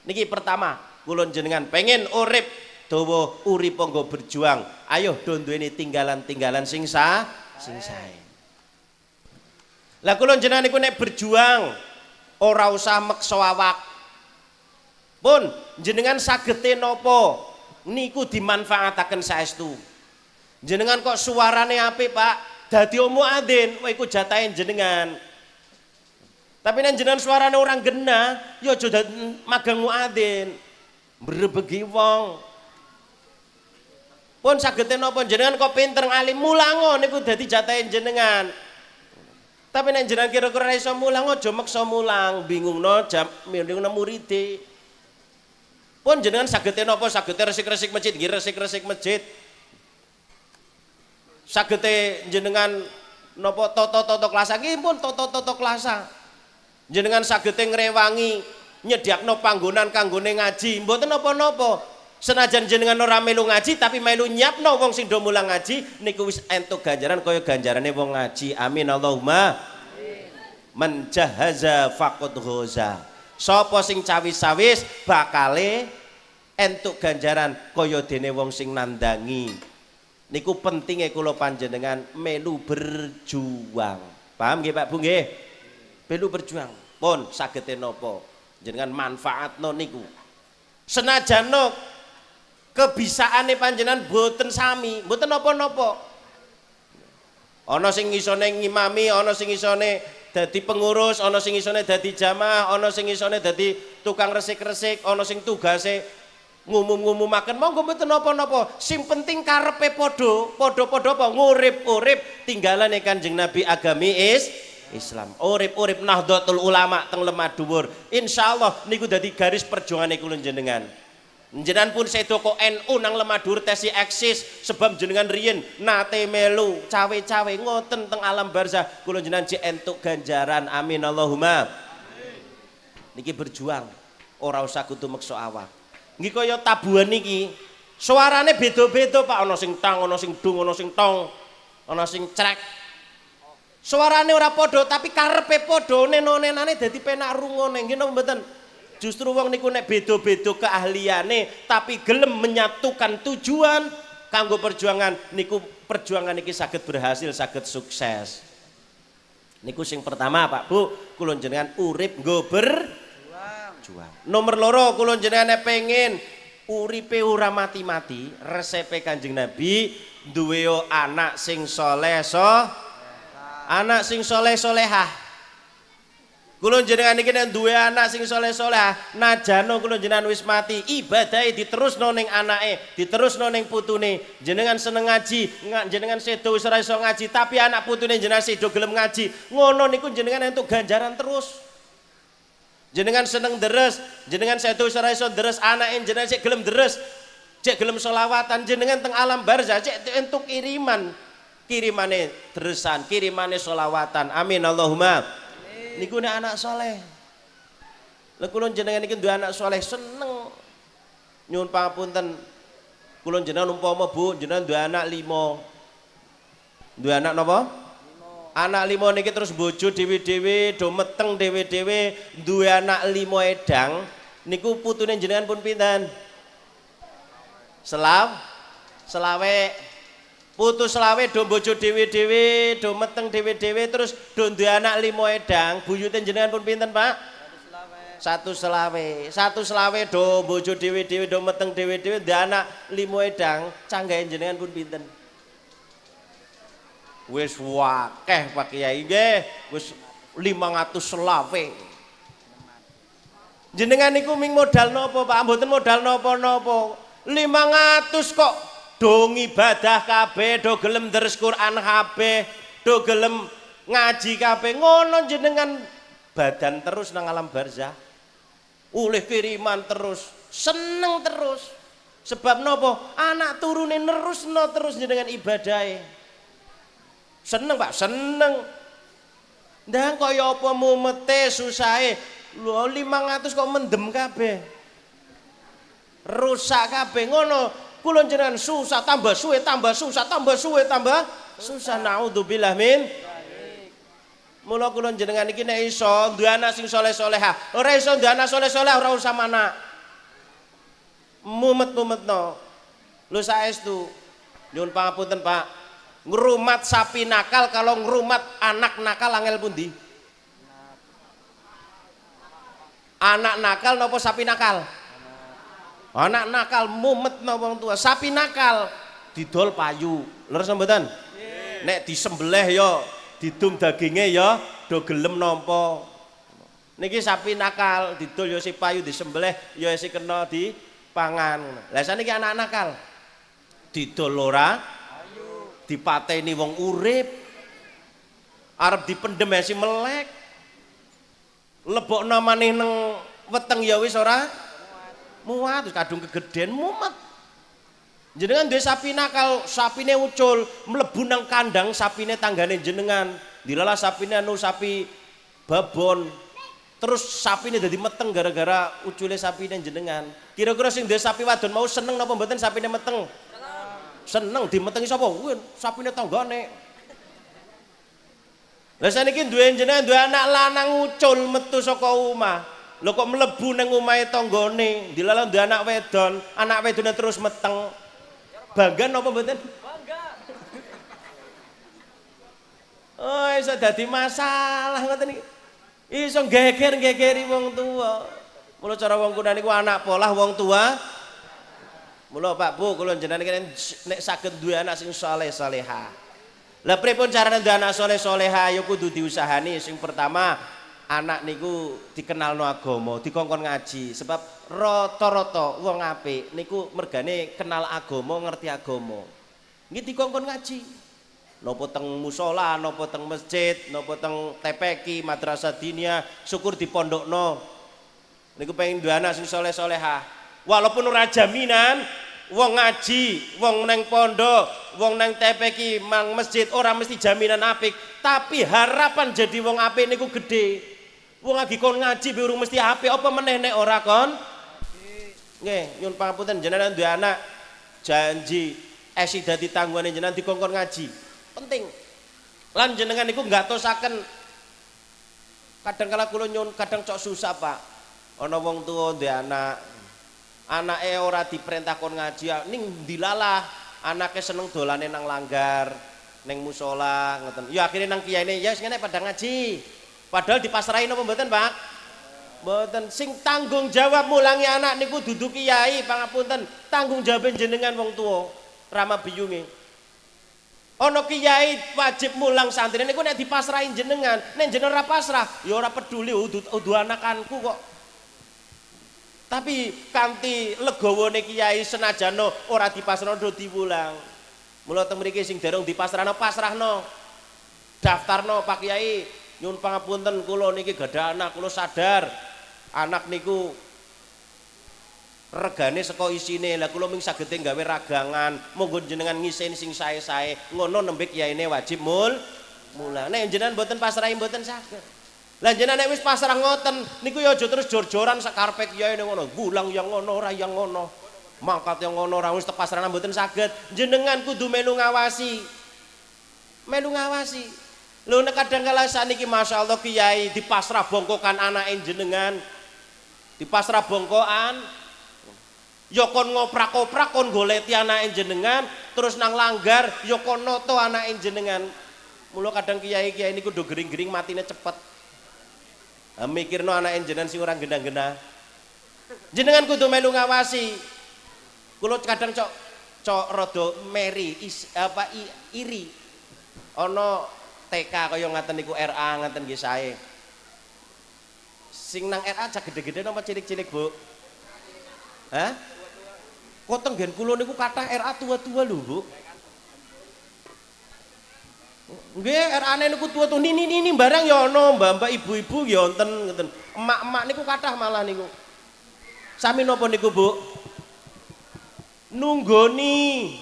A: niki pertama kula jenengan pengen urip dawa urip nggo berjuang ayo do duweni tinggalan-tinggalan sing sae lah kula jenengan niku nek berjuang ora usah meksa awak pun jenengan sagete napa niku dimanfaataken saestu jenengan kok suarane apik Pak dadi muadzin wah iku jatahe jenengan tapi nek jenengan suarane orang genah ya aja magang muadzin mbrebegi wong Pun saged napa jenengan kok pinter alim mulango niku dadi jatahe jenengan. Tapi nek jenengan kira-kira iso mulang aja meksa mulang, bingungno jam bingungno muride. Pun jenengan saged napa saged resik-resik masjid, nggih resik-resik masjid. Saged jenengan napa toto-toto klasa nggih pun toto-toto klasa. Jenengan saged ngrewangi nyediakno panggonan kanggone ngaji, mboten napa-napa. Senajan jenengan ora melu ngaji tapi melu nyiapno wong sing do mulang ngaji niku wis entuk ganjaran kaya ganjarane wong ngaji. Amin Allahumma. Man jahaza faqad ghaza. Sapa sing cawis-cawis bakale entuk ganjaran kaya dene wong sing nandangi. Niku pentinge kula panjenengan melu berjuang. Paham nggih Pak Bu nggih? Melu berjuang. Pun sagete napa? Jenengan manfaatno niku. Senajan kebisaane panjenengan boten sami, boten napa-napa. Ana sing isone ngimami, ana sing isone dadi pengurus, ana sing isone dadi jamaah, ana sing isone dadi tukang resik-resik, ana sing tugase ngumum-ngumumaken. Monggo mboten napa-napa. Sing penting karepe padha-padha apa ngurip-urip tinggalane Kanjeng Nabi agami Islam. Urip-urip Nahdlatul Ulama teng lemah dhuwur. Insyaallah niku dadi garis perjuangane kula jenengan. Jenengan pun sedo kok NU nang lemah dhuwur tesi eksis sebab jenengan riyen nate melu cawe-cawe ngoten teng alam barzah kula jenengan jek entuk ganjaran. Amin Allahumma. Niki berjuang ora usah kudu meksa awak. Nggih kaya tabuhan niki suarane beda-beda Pak, ana sing tang, ana sing dung, ana sing tong, ana sing crek. Suarane ora padha tapi karepe padha, nenane dadi penak rungone. Nggih napa mboten? Justru wong niku nek beda-beda keahliane tapi gelem menyatukan tujuan kanggo perjuangan niku perjuangan niki saged berhasil, saged sukses. Niku sing pertama Pak Bu, kula jenengan urip nggo berjuang. Nomor loro kula jenengan pengen uripe ora mati-mati, resepe Kanjeng Nabi duwe anak sing saleh anak sing saleh-salehah. Kula jenengan iki nek duwe anak sing saleh-saleh, najano kula jenengan wis mati, ibadahe diterusno ning anake, diterusno ning putune. Jenengan seneng ngaji, jenengan sedo wis ora iso ngaji, tapi anak putune jenengan sedo gelem ngaji. Ngono niku jenengan entuk ganjaran terus. Jenengan seneng deres, jenengan sedo wis ora iso deres, anake jenengan sik gelem deres, cek gelem selawatan, jenengan teng alam barzah cek entuk kiriman. Kirimane deresan, kirimane selawatan. Amin Allahumma. Niku nek anak soleh. Lha kula jenengan iki duwe anak soleh seneng. Nyuwun pangapunten. Kula jenengan umpama Bu, jenengan duwe anak 5. Duwe anak napa? 5. Anak 5 niki terus bojo dhewe-dhewe, do meteng dhewe-dhewe, duwe anak 5 edang. Niku putune jenengan pun pinten? Selawe. Putu selawe do bojo dhewe-dhewe, do meteng dhewe-dhewe terus do duwe anak 5 edang. Buyute jenengan pun pinten, Pak? Satu selawe do bojo dhewe-dhewe, do meteng dhewe-dhewe, duwe anak 5 edang. Canggahe jenengan pun pinten? Wis wakeh Pak Kiai nggih, wis 500 selawe. Jenengan niku ming modal napa, Pak? Mboten modal napa-napa. 500 kok do ibadah kabeh, do gelem deres Quran kabeh, do gelem ngaji kabeh. Ngono jenengan badan terus nang alam barzah. Oleh kiriman terus, seneng terus. Sebab nopo? Anak turune nerusno terus jenengan ibadahe. Seneng Pak, seneng. Ndang kaya apa mumete susahe. Lho 500 kok mendem kabeh. Rusak kabeh ngono. Kula jenengan susah tambah suwe, tambah susah, tambah suwe, tambah susah. Naudzubillah min. Mula kula jenengan iki nek iso duwe anak sing saleh-salehah. Ora iso duwe anak saleh-saleh ora usah mana. Mumet-mumetno. Lho saestu. Nyuwun pangapunten, Pak. Ngrumat sapi nakal kalau ngrumat anak nakal angel pundi? Anak nakal napa sapi nakal? Anak nakal mumet wong tua, sapi nakal didol payu. Leres mboten? Nek disembelih ya didum daginge ya do gelem nampa. Niki sapi nakal didol ya si payu disembelih ya si kena dipangan. Lah saniki anak nakal. didol ora dipateni wong urip arep dipendem si melek lebok namane neng weteng ya wis ora muat terus kadung kegeden mumet jenengan duwe sapi nakal sapine ucul mlebu nang kandang sapine tanggane jenengan dilala sapine anu sapi babon terus sapine dadi meteng gara-gara ucule sapine jenengan kira-kira sing duwe sapi wadon mau seneng napa mboten sapine meteng seneng dimetengi sapa sapine tanggane lah saniki duwe jenengan duwe anak lanang ucul metu saka omah. Lho kok mlebu ning omahe tanggane, dilalah duwe anak wedone terus meteng. Bangga napa mboten? Bangga. Oh, iso dadi masalah ngoten iki. Iso geger-gegeri wong tuwa. Mula cara wong kuna niku anak polah wong tua. Mula Pak Bu, kula jenengan nek saged duwe anak sing saleh salehah. Lah pripun carane duwe anak saleh-saleha ya kudu diusahani. Sing pertama anak niku dikenalno agama, dikongkon ngaji sebab rata-rata wong apik niku mergane kenal agama, ngerti agama. Nggih dikongkon ngaji. Napa teng musala, napa teng masjid, napa teng TPQ, madrasah diniyah, syukur dipondokno. Niku pengen duwe anak sing saleh-saleha. Walaupun ora jaminan wong ngaji, wong neng pondok, wong neng TPQ, mang masjid ora mesti jaminan apik, tapi harapan jadi wong apik niku gede. Wong lagi kon ngaji urung mesti apik, apa meneh nek ora kon? Nggih, nyun pangapunten jenengan duwe anak janji esi dadi tanggungane jenengan dikongkon ngaji. Penting. Lan jenengan niku ngatosaken kadang kala kula nyun kadang cok susah, Pak. Ana wong tuwa duwe anak anake ora diperintah kon ngaji ning dilalah anake seneng dolane nang langgar ning musala ngoten ya akhirnya nang kiyaine ya sing ngene pada ngaji padahal dipasrahi napa mboten Pak mboten sing tanggung jawab mulangi anak niku dudu kiai pangapunten tanggung jawab jenengan wong tuwa rama biyunge ana kiai wajib mulang santri niku nek dipasrahi jenengan nek jenengan ora pasrah ya ora peduli udu anakanku kok. Tapi kanthi legawane kiai senajana ora dipasrahno diwulang. Mula teng mriki sing dereng dipasrahno pasrahno. Daftarno Pak Kiai, nyuwun pangapunten kula niki gadah anak, kula sadar anak niku regane saka isine. Lah kula mung saged gawe ragangan, monggo jenengan ngiseni sing sae-sae. Ngono nembe kiyaine wajib mulang. Nek jenengan mboten pasrahi mboten saged. Lah jenengan nek wis pasrah ngoten niku ya aja terus jor-joran sak karepe kiai ngono. Gulang yang ngono ora yang ngono. Mangkat yang ngono ora wis pasrah mboten saged. Jenengan kudu melu ngawasi. Melu ngawasi. Lho nek kadang kala saniki masyaallah kiai dipasrah bongkokan anake jenengan. Dipasrah bongkokan ya kon ngoprak-oprak kon goleti anake jenengan terus nang langgar ya kon noto anake jenengan. Mula kadang kiai-kiai niku do gering-gering matine cepet. Mikirno anak jenengan sing ora genah-genah. Jenengan kudu melu ngawasi. Kula kadang cok rada meri iri. Ana TK kaya ngaten niku RA ngaten nggih sae. Sing nang RA cak gede-gede napa cilik-cilik, Bu? Hah? Kok tenggen kula niku kathah RA tua-tua lho, Bu. Nggih, RA-ne niku tua-tua nini barang ya ana, mbak-mbak ibu-ibu ya wonten ngoten. Emak-emak niku kathah malah niku. Sami napa niku, Bu? Nunggoni.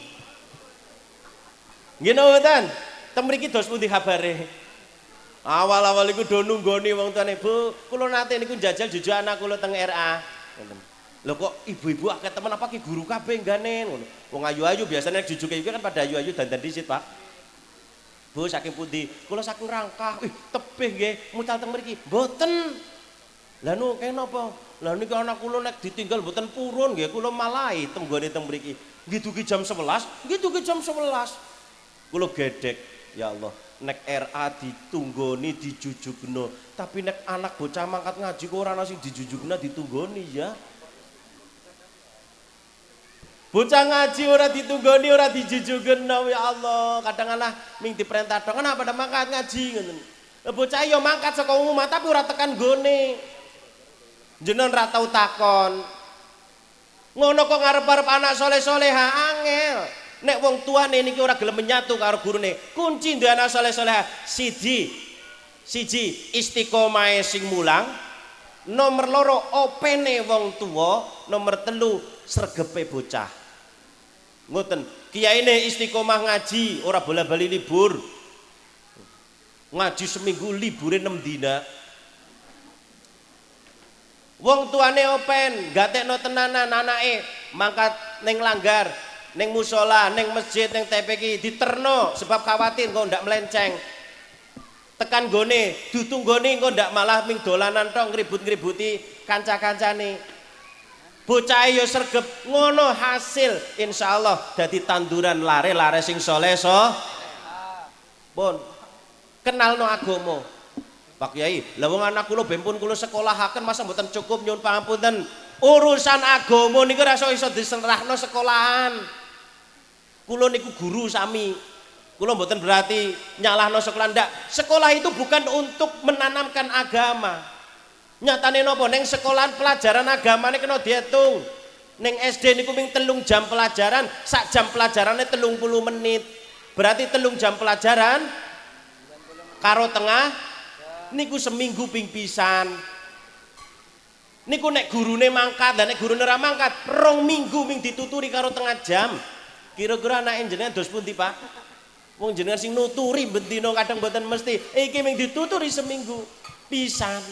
A: Nggih mboten? Teng mriki dos pundi kabare? Awal-awal iku do nunggoni wong tuane, Bu. Kula nate niku njajal jujuk anak kula teng RA. Ngoten. Lho kok ibu-ibu akeh temen apa ki guru kabeh nggane ngono. Wong ayu-ayu biasane nek jujuke iki kan pada ayu-ayu dandan disit, Pak. Bu saking pundi? Kula saking Rangkah. Tebih nggih, mucal teng mriki. Mboten. Lah nu kene napa? Lah niki anak kula nek ditinggal mboten purun nggih, kula malahi tenggone teng mriki. Nggih dugi jam 11, nggih dugi jam 11. Kula gedek, ya Allah. Nek RA ditunggoni dijujugno, tapi nek anak bocah mangkat ngaji kok ora ana sing dijujugna ditunggoni ya. Bocah ngaji ora ditunggoni ora dijujugno ya Allah. Kadang ana ming diperintah tok kenapa pada mangkat ngaji ngoten. Bocah ya mangkat saka umum tapi ora tekan gone. Jenengan ora tau takon. Ngono kok ngarep-arep anak soleh-soleha angel. Nek wong tuane niki ora gelem menyatu karo gurune, kunci duwe anak saleh-saleh siji istiqomahe sing mulang, nomor loro opene wong tua, nomor telu sregepe bocah. Ngoten, kiyaine istiqomah ngaji, ora bola-bali libur. Ngaji seminggu libure 6 dina. Wong tuane open, gatekno tenanan anake mangkat ning langgar, ning musola, ning masjid, ning TPQ diterno sebab khawatir kok ndak melenceng. Tekan gone, dutunggone kok ndak malah ming dolanan tok ngribut-ngributi kanca-kancane. Bocah yo sregep ngono hasil insyaallah dadi tanduran lare sing saleh Pun kenalno agama. Pak Kyai, lha wong anak kula bempun kula sekolahaken masa mboten cukup nyuwun pangapunten. Urusan agama niku ora iso diserahno sekolahan. Kula niku guru sami. Kula mboten berarti nyalahno sekolah ndak. Sekolah itu bukan untuk menanamkan agama. Nyatane napa ning sekolahan pelajaran agamane kena diitung. Ning SD niku ming 3 jam pelajaran, sak jam pelajarane 30 menit. Berarti 3 jam pelajaran karo tengah niku seminggu ping pisan. Niku nek gurune mangkat, dan nek gurune ora mangkat, 2 minggu ming dituturi karo tengah jam. Kira-kira anak jenengan dos pundi, Pak? Wong jenengan sing nuturi bendina kadang mboten mesti. Iki ming dituturi seminggu pisan.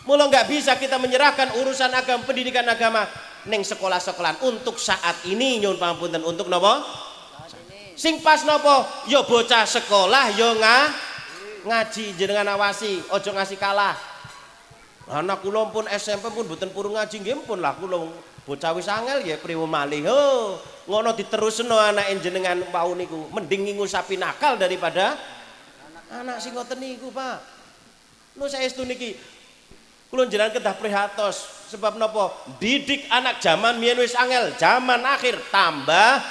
A: Mula nggak bisa kita menyerahkan urusan agama, pendidikan agama neng sekolah-sekolahan untuk saat ini nyuwun pangapunten untuk napa? Sing pas napa? Yo bocah sekolah yo ngaji jenengan awasi, ojo ngasih kalah. Anak kula pun SMP pun mboten purun ngaji nggih pun lah kula bocah wis angel ya priwo malih. Ho, ngono diterusno anake jenengan wau niku. Mending ngingu sapi nakal daripada anak sing ngoten niku, Pak. Lho saestu niki kula jenengan kedah prihatos sebab napa? Didik anak zaman mbiyen wis angel, zaman akhir tambah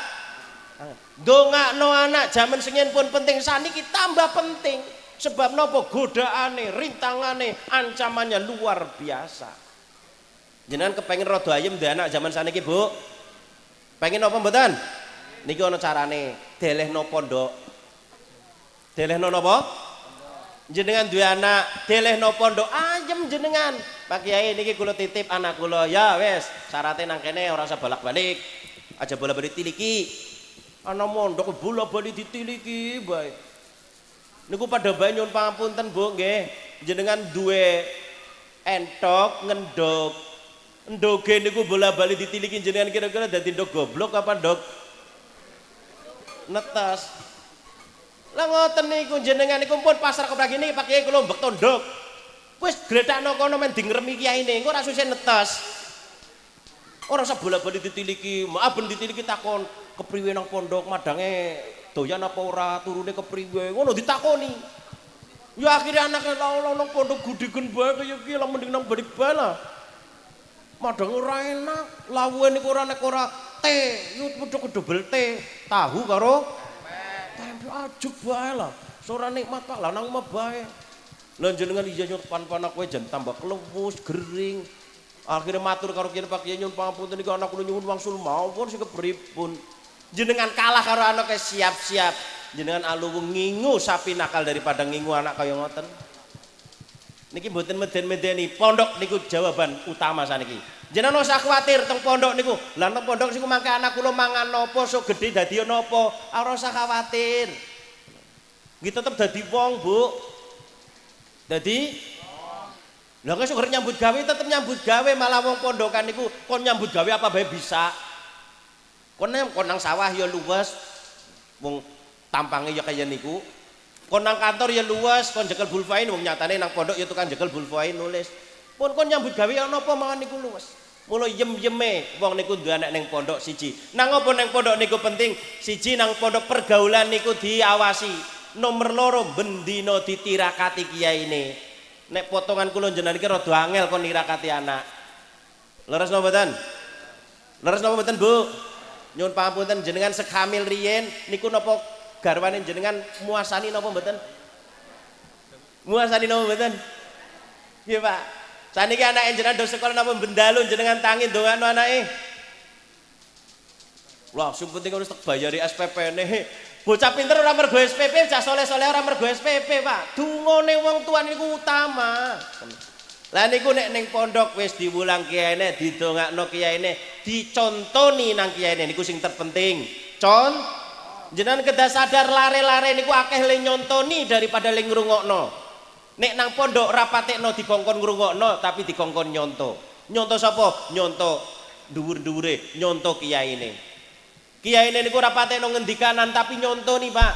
A: ndongakno anak zaman sing pun penting saniki tambah penting. Sebab napa? Godaane, rintangane, ancamannya luar biasa. Jenengan kepengin rada ayem duwe anak zaman saniki, Bu? Pengen napa mboten? Niki ana carane, delehno pondok. Delehno napa? Jenengan duwe anak, delehno pondok, ayem jenengan. Pak Kiai niki kula titip anak kula. Ya wis, syaratnya nang kene ora usah bolak-balik. Aja bolak-balik tiliki. Ana mondok bola-bali ditiliki bae. Niku pada bae nyuwun pangapunten, Bu, nggih. Jenengan duwe entok ngendok. Endoge niku bola-bali ditiliki jenengan kira-kira dadi ndok goblok apa ndok netes. Lah ngoten niku jenengan niku pun pasar kepragi niki Pak Kiai kula mbek tondok. Wis gletakno kono men dingremi kiyaine, engko ora susah netes. Ora usah bola-bali ditiliki, maaf ben ditiliki takon kepriwe nang pondok madange doyan apa ora, turune kepriwe, ngono ditakoni. Ya akhirnya anaknya lawang nang pondok gudigen bae kaya iki lah mending nang balik bae lah. Madang ora enak, lawuhe niku ora nek ora teh, yo pondok double teh, tahu karo tempe ajuk bae lah. Ora nikmat Pak, lah nang omah bae. Lah jenengan iya nyuwun pan-panak kowe jan tambah kelewus, gering. Akhirnya matur karo kene Pak Kiai nyuwun pangapunten iki anak kula nyuwun wangsul mawon sing kepripun. Jenengan kalah karo anake siap-siap. Jenengan aluwu ngingu sapi nakal daripada ngingu anak kaya ngoten. Niki mboten meden-medeni, pondok niku jawaban utama saniki. Jenengan ora usah kuwatir teng pondok niku. Lah teng pondok niku mangke anak kula mangan napa, sok gedhe dadi napa, ora usah kuwatir. Nggih tetep dadi wong, Bu. Dadi lha kok sok nyambut gawe tetep nyambut gawe malah wong pondokan niku kon nyambut gawe apa bae bisa. Kon nang sawah ya luwes. Wong tampange ya kaya niku. Kon nang kantor ya luwes, kon jekel bulvain wong nyatane nang pondok ya tukang jekel bulvain nulis. Pun kon nyambut gawe ana apa mangan niku luwes. Mula yem-yeme wong niku duwe anak ning pondok siji. Nang apa ning pondok niku penting? Siji nang pondok pergaulan niku diawasi. Nomor loro bendina ditirakati kiyaine. Nek potongan kula jenengan iki rada angel kon nirakati anak. Leres napa mboten? Leres napa mboten, Bu? Nyuwun pangapunten jenengan sekhamil riyen niku napa garwane jenengan muasani napa mboten? Muasani napa mboten? Nggih, Pak. Saniki anake jenengan do sekolah napa bendalu jenengan tangi ndongakno anake? Lah sing penting harus tak bayari SPP-ne. Bocah pinter ora mergo SPP, cah soleh-soleh ora mergo SPP, Pak. Dungane wong tuwa niku utama. Lah niku nek ning pondok wis diwulang kiyaine, didongakno kiyaine, dicontoni nang kiyaine niku sing terpenting. Jenengan kedah sadar lare-lare niku akeh le nyontoni daripada le ngrungokno. Nek nang pondok ora patekno dikongkon ngrungokno tapi dikongkon nyonto. Nyonto sapa? Nyonto dhuwur-dhuwure, nyonto kiyaine. Kiyaine niku ora patekno ngendikanan tapi nyontoni, Pak.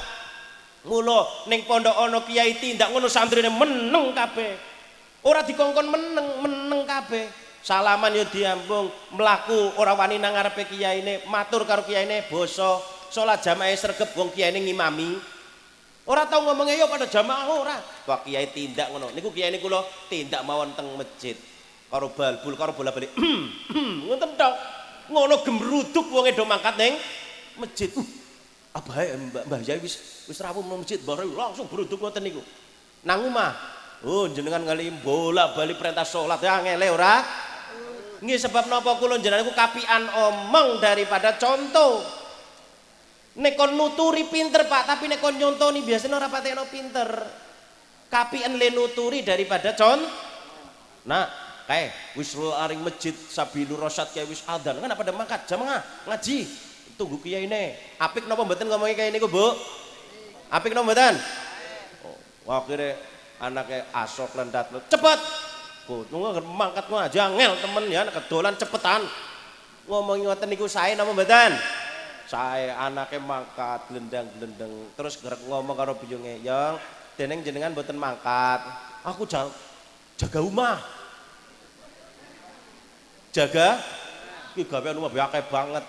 A: Mula ning pondok ana kiai tindak ngono santrine meneng kabeh. Ora dikongkon meneng kabeh. Salaman yo diambung, mlaku ora wani nang ngarepe kiyaine, matur karo kiyaine basa, salat jamaah sregep wong kiyaine ngimami. Ora tau ngomongnya yo pada jamaah ora. Wah kiai tindak ngono. Niku kiyaine kula tindak mawon teng masjid. Karo balbul karo bola-balik. Ngoten tok. Ngono gemruduk wonge do mangkat ning masjid. Abahe Mbah Yai wis rawuh nang masjid baru langsung bruduk ngoten niku. Nang omah. Oh jenengan kali bola-balik perintah salat ya ngele ora? Nggih sebab napa kula jenengan niku kapian omong daripada contoh. Nek kon nuturi pinter Pak, tapi nek kon nyontoni biasanya ora patekno pinter. Kapian le nuturi daripada Nah, kae wis aring masjid Sabilur Rasyad kae wis adzan kan pada mangkat jamaah ngaji. Tunggu kiyaine. Apik napa mboten ngomongi kae niku, Bu? Apik napa mboten? Oh, akhire anake asok lendat cepet. Bu, tunggu mangkat ngaji angel temen ya kedolan cepetan. Ngomongi ngoten niku sae napa mboten? Saya anaknya mangkat glendang-glendeng terus gerek ngomong karo biyunge, "Yang deneng jenengan mboten mangkat. Aku jaga omah." Jaga iki gawean omah akeh banget.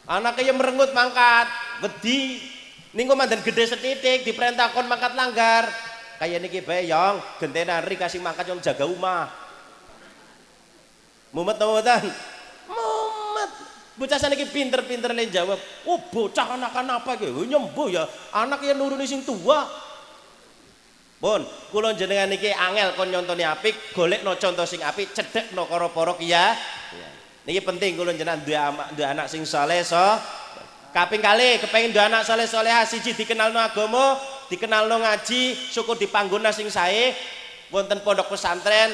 A: Anaknya yang merengut mangkat, wedi. Ning kok mandan gede setitik diperintah kon mangkat langgar. Kayak niki bae, "Yang gentenan ri kasih mangkat yang jaga omah." Mumet napa mboten? Mumet. Bocah saniki pinter-pinter le jawab. Oh bocah anak-anak apa iki? Nyembuh ya. Anak yang nuruni sing tua. Pun, kula jenengan niki angel kon nyontoni apik, golekno contoh sing apik, cedhekno karo para kiya. Niki penting kula jenengan duwe anak sing saleh so. Kaping kalih kepengin duwe anak saleh-salehah siji dikenalno agama, dikenalno ngaji, syukur dipangguna sing sae. Wonten pondok pesantren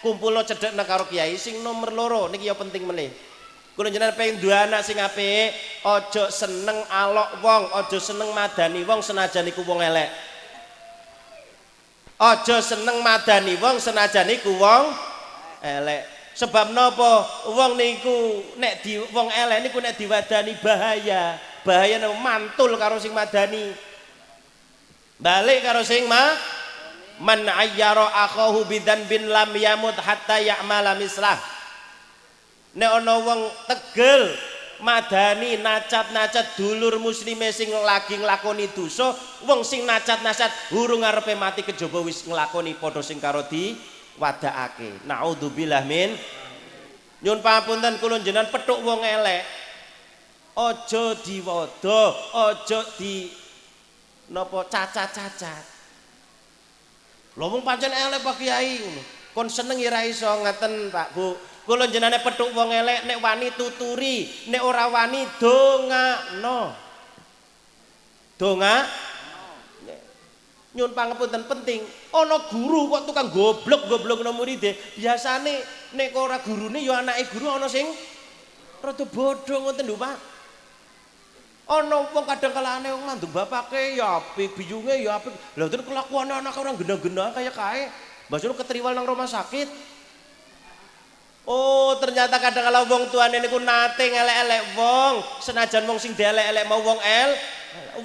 A: kumpulno cedhekno karo kiai. Sing nomor loro niki ya penting meneh. Kula jenengan pengen duwe anak sing apik, aja seneng alok wong, aja seneng madani wong senajan iku wong elek. Aja seneng madani wong senajan iku wong elek. Sebab napa? Wong niku nek di wong elek niku nek diwadani bahaya. Bahaya mantul karo sing madani. Balik karo sing man ayyara akhahu bidan bin lam yamut hatta ya'mala mislah. Nek ana wong tegel madani nacat-nacat dulur muslime sing lagi nglakoni dosa, wong sing nacat-nacat urung arepe mati kejaba wis nglakoni padha sing karo diwadakake. Naudzubillah min. Nyun pamunten kula jenengan petuk wong elek. Aja diwada, aja di napa cacat-cacat. Lha wong pancen elek Pak Kiai ngono. Kon seneng ya ra iso ngaten Pak Bu. Kula jenenge petuk wong elek nek wani tuturi, nek ora wani dongakno. Nyun pangapunten penting. Ana guru kok tukang goblok-goblokno muride. Biasane nek ora gurune ya anake guru ana sing rada bodho ngoten lho Pak. Ana wong kadang kalane wong mandung bapake ya apik, biyunge ya apik. Lha terus kelakuane anak orang gendang-gendang kaya kae. Mbah Sur ketriwal nang rumah sakit. Oh ternyata kadang kala wong tuane niku nate ngelek-elek wong, senajan wong sing dielek-elek mau wong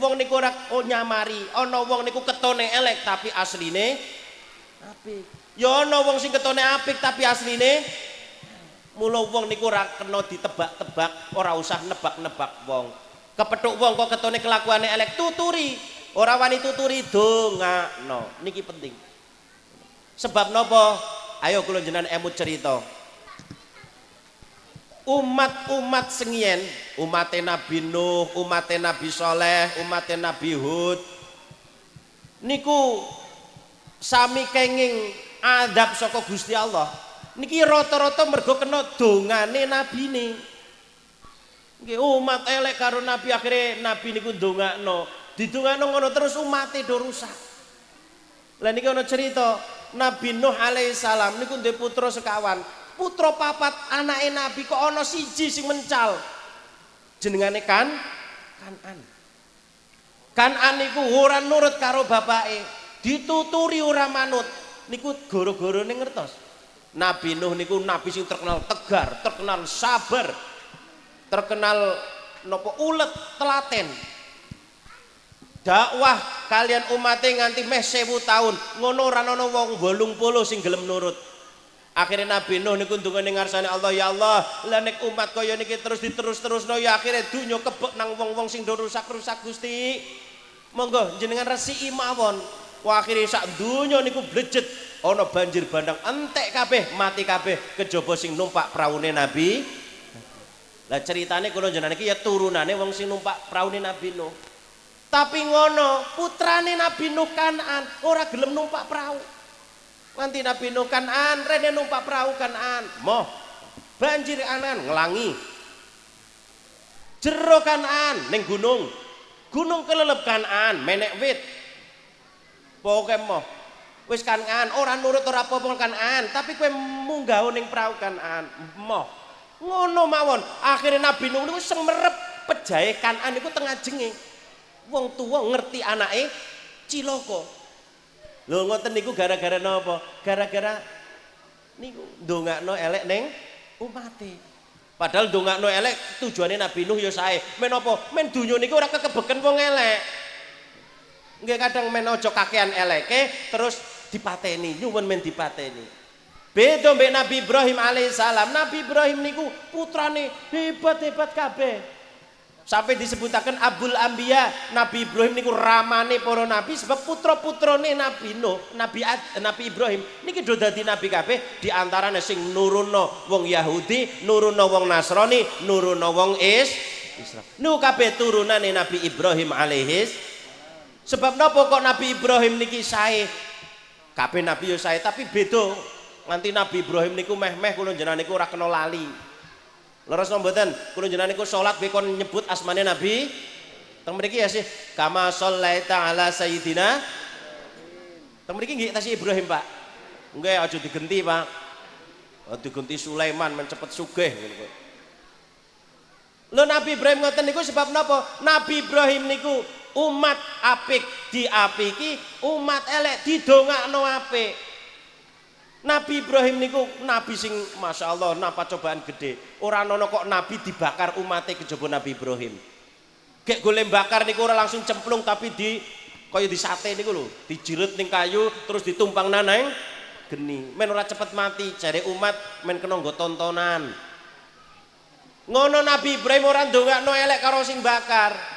A: wong niku ora nyamari. Ana wong niku ketone elek tapi asline apik. Ya ana wong sing ketone apik tapi asline mula wong niku ora kena ditebak-tebak, ora usah nebak-nebak wong. Kepethuk wong kok ketone kelakuane elek tuturi, ora wani tuturi dongakno. Niki penting. Sebab napa? Ayo kula jenengan emut cerita. Umat-umat sengien, umatnya Nabi Nuh, umatnya Nabi Soleh, umatnya Nabi Hud niku sami kenging adab saka Gusti Allah niki rata-rata mergo kena dongane nabine. Nggih umat elek karo Nabi, akhirnya Nabi niku ndongakno. Didongakno ngono terus umate do rusak. Lah niki ana cerita Nabi Nuh alaihi salam niku ndek putra sekawan. Putra papat anake Nabi kok ana siji sing mencal. Jenengane Kanan. Kanan niku ora nurut karo bapake, dituturi ora manut. Niku gara-garane ngertos. Nabi Nuh niku nabi sing terkenal tegar, terkenal sabar, terkenal napa ulet telaten. Dakwah kalian umate nganti meh 1000 tahun, ngono ora ana wong 80 sing gelem nurut. Akhirnya Nabi Nuh niku ndongane ngarsane Allah, ya Allah, lah nek umat kaya niki terus diterus-terusno ya akhirnya dunya kebek nang wong-wong sing do rusak-rusak Gusti. Monggo jenengan resiki mawon. Wah akhirnya sak dunya niku blejet, ana banjir bandang entek kabeh, mati kabeh kejaba sing numpak praune Nabi. Lah ceritane kula jenengan iki ya turunane wong sing numpak praune Nabi Nuh. Tapi ngono, putrane Nabi Nuh Kanan ora gelem numpak perahu. Nanti Nabi Nuh Kanan rene numpak perahu Kanan, moh banjir Kanan ngelangi. Jero Kanan ning gunung. Gunung kelelep Kanan menek wit. Pokoke moh. Wis Kanan ora nurut ora apa-apa Kanan, tapi kowe munggah ning perahu Kanan, moh. Ngono mawon. Akhirnya Nabi Nuh niku semerep pejahe Kanan niku tengah jenge. Wong tuwa ngerti anake cilaka. Lho ngoten niku gara-gara napa? Gara-gara niku ndongakno elek ning umate. Padahal ndongakno elek tujuane Nabi Nuh ya sae. Men apa? Men donya niku ora kekebeken wong elek. Nggih kadang men aja kakean eleke terus dipateni, nyuwun men dipateni. Beda mbek Nabi Ibrahim alaihissalam. Nabi Ibrahim niku putrane hebat-hebat kabeh. Sampai disebutakan Abul Anbiya, Nabi Ibrahim niku ramane para nabi sebab putra-putrane Nabi Nuh, Nabi Ibrahim niki do dadi nabi kabeh, di antarane sing nurunno wong Yahudi, nurunno wong Nasrani, nurunno wong Islam. Niku kabeh turunane Nabi Ibrahim alaihis. Sebab napa kok Nabi Ibrahim niki sae? Kabeh nabi yo sae tapi beda. Nganti Nabi Ibrahim niku meh-meh kula jenengan niku ora kena lali. Leres mboten, kula jenengan niku salat nggih kon nyebut asmane Nabi. Teng mriki ya sih, kama shallaita ala sayyidina. Teng mriki nggih tasih Ibrahim, Pak. Nggih aja digenti, Pak. Oh, digenti Sulaiman men cepet sugih ngono kok. Lho Nabi Ibrahim ngoten niku sebab napa? Nabi Ibrahim niku umat apik diapiki, umat elek didongakno apik. Nabi Ibrahim niku nabi sing Masya Allah napa cobaan gede. Ora ana kok nabi dibakar umate kejaba Nabi Ibrahim. Gek golem bakar niku ora langsung cemplung tapi kaya di sate niku lho, dijiret ning kayu terus ditumpang naneng geni. Men ora cepet mati, jare umat men kena nggo tontonan. Ngono Nabi Ibrahim ora ndongakno elek karo sing bakar.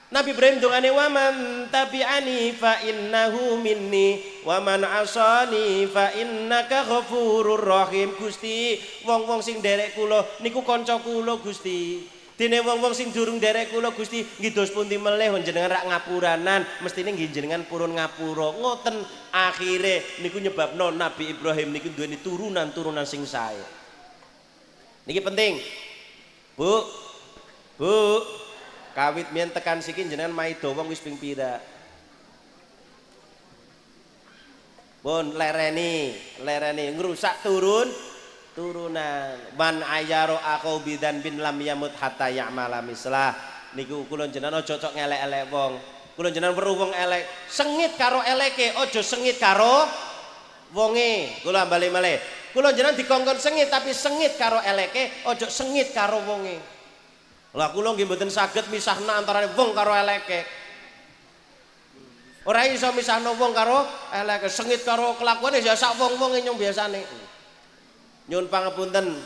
A: Nabi Ibrahim dongane wa man tabi'ani fa innahu minni wa man asani fa innaka ghafurur rahim. Gusti, wong-wong sing nderek kula niku kanca kula Gusti. Dene wong-wong sing durung nderek kula Gusti nggih dos pundi melih jenengan rak ngapuranan, mestine nggih jenengan purun ngapura. Ngoten akhire niku nyebabno Nabi Ibrahim niku duweni turunan-turunan sing sae. Niki penting. Bu. Kawit mien tekan siki jenengan maido wong wis ping pira. Pun lereni ngrusak turunan. Man ayaro aku bidan bin lam yamut hatta ya'mala mislah. Niku kula jenengan aja cocok ngelek-elek wong. Kula jenengan weruh wong elek, sengit karo eleke, aja sengit karo wonge. Kula bali malih. Kula jenengan dikongkon sengit tapi sengit karo eleke, aja sengit karo wonge. Lah kula nggih mboten saged misahna antarané wong karo eleke. Ora iso misahno wong karo eleke, sengit karo kelakuane ya sak wong-wonge nyong biasane. Nyuwun pangapunten.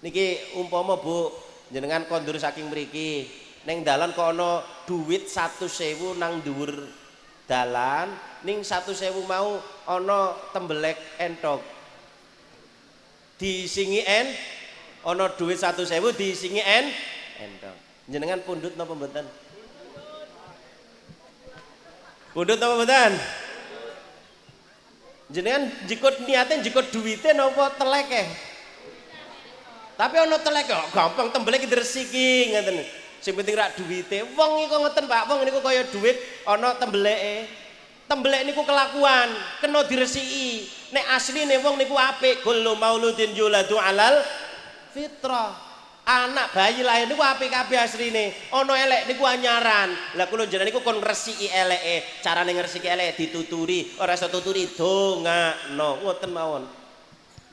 A: Niki umpama Bu jenengan kondur saking mriki, ning dalan kok ana duit 100.000 nang dhuwur dalan, ning 100.000 mau ana tembelek entok. Diisingi ana duit 100.000 diisingi entok. Jenengan pundhut napa mboten? Pundhut napa mboten? Jenengan jikut niate jikut duwite napa teleke? Tapi ana telek kok gampang tembelek iki diresiki ngoten. Sing penting rak duwite. Wong iku ngoten Pak, wong niku kaya duit ana tembeleke. Tembelek niku kelakuan, kena diresiki. Nek asline wong niku apik, kullu mauludin yuladu alal fitrah. Anak bayi lahir niku apik kabeh asline. Ana elek niku anyaran. Lah kula jenengan niku kon ngresiki eleke. Carane ngresiki eleke dituturi, ora iso tuturi dongakno. Ngoten mawon.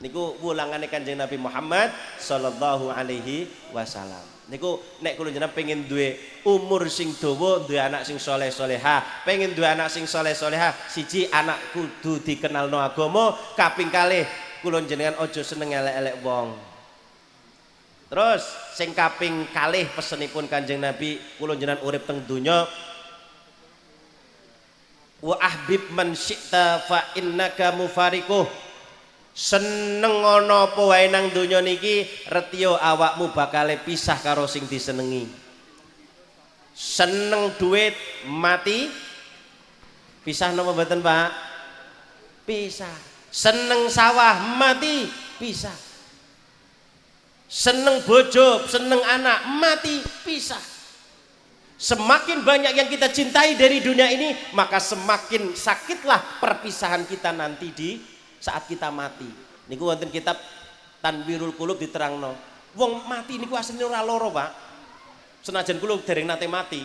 A: Niku wulangane Kanjeng Nabi Muhammad sallallahu alaihi wasallam. Niku nek kula jenengan pengen duwe umur sing dawa, duwe anak sing saleh salehah, pengen duwe anak sing saleh salehah, siji anak kudu dikenalno agama, kaping kalih kula jenengan aja seneng elek-elek wong. Terus sing kaping kalih pesenipun Kanjeng Nabi, kula jenengan urip teng donya wa ahbib man syi'ta fa innaka mufariquh. Seneng ana apa wae nang donya niki retya awakmu bakale pisah karo sing disenengi. Seneng duit mati pisah napa mboten Pak? Pisah. Seneng sawah mati pisah. Seneng bojo, seneng anak mati pisah. Semakin banyak yang kita cintai dari dunia ini, maka semakin sakitlah perpisahan kita nanti di saat kita mati. Niku wonten kitab Tanwirul Qulub diterangno. Wong mati niku asline ora loro, Pak. Senajan kula dereng nate mati.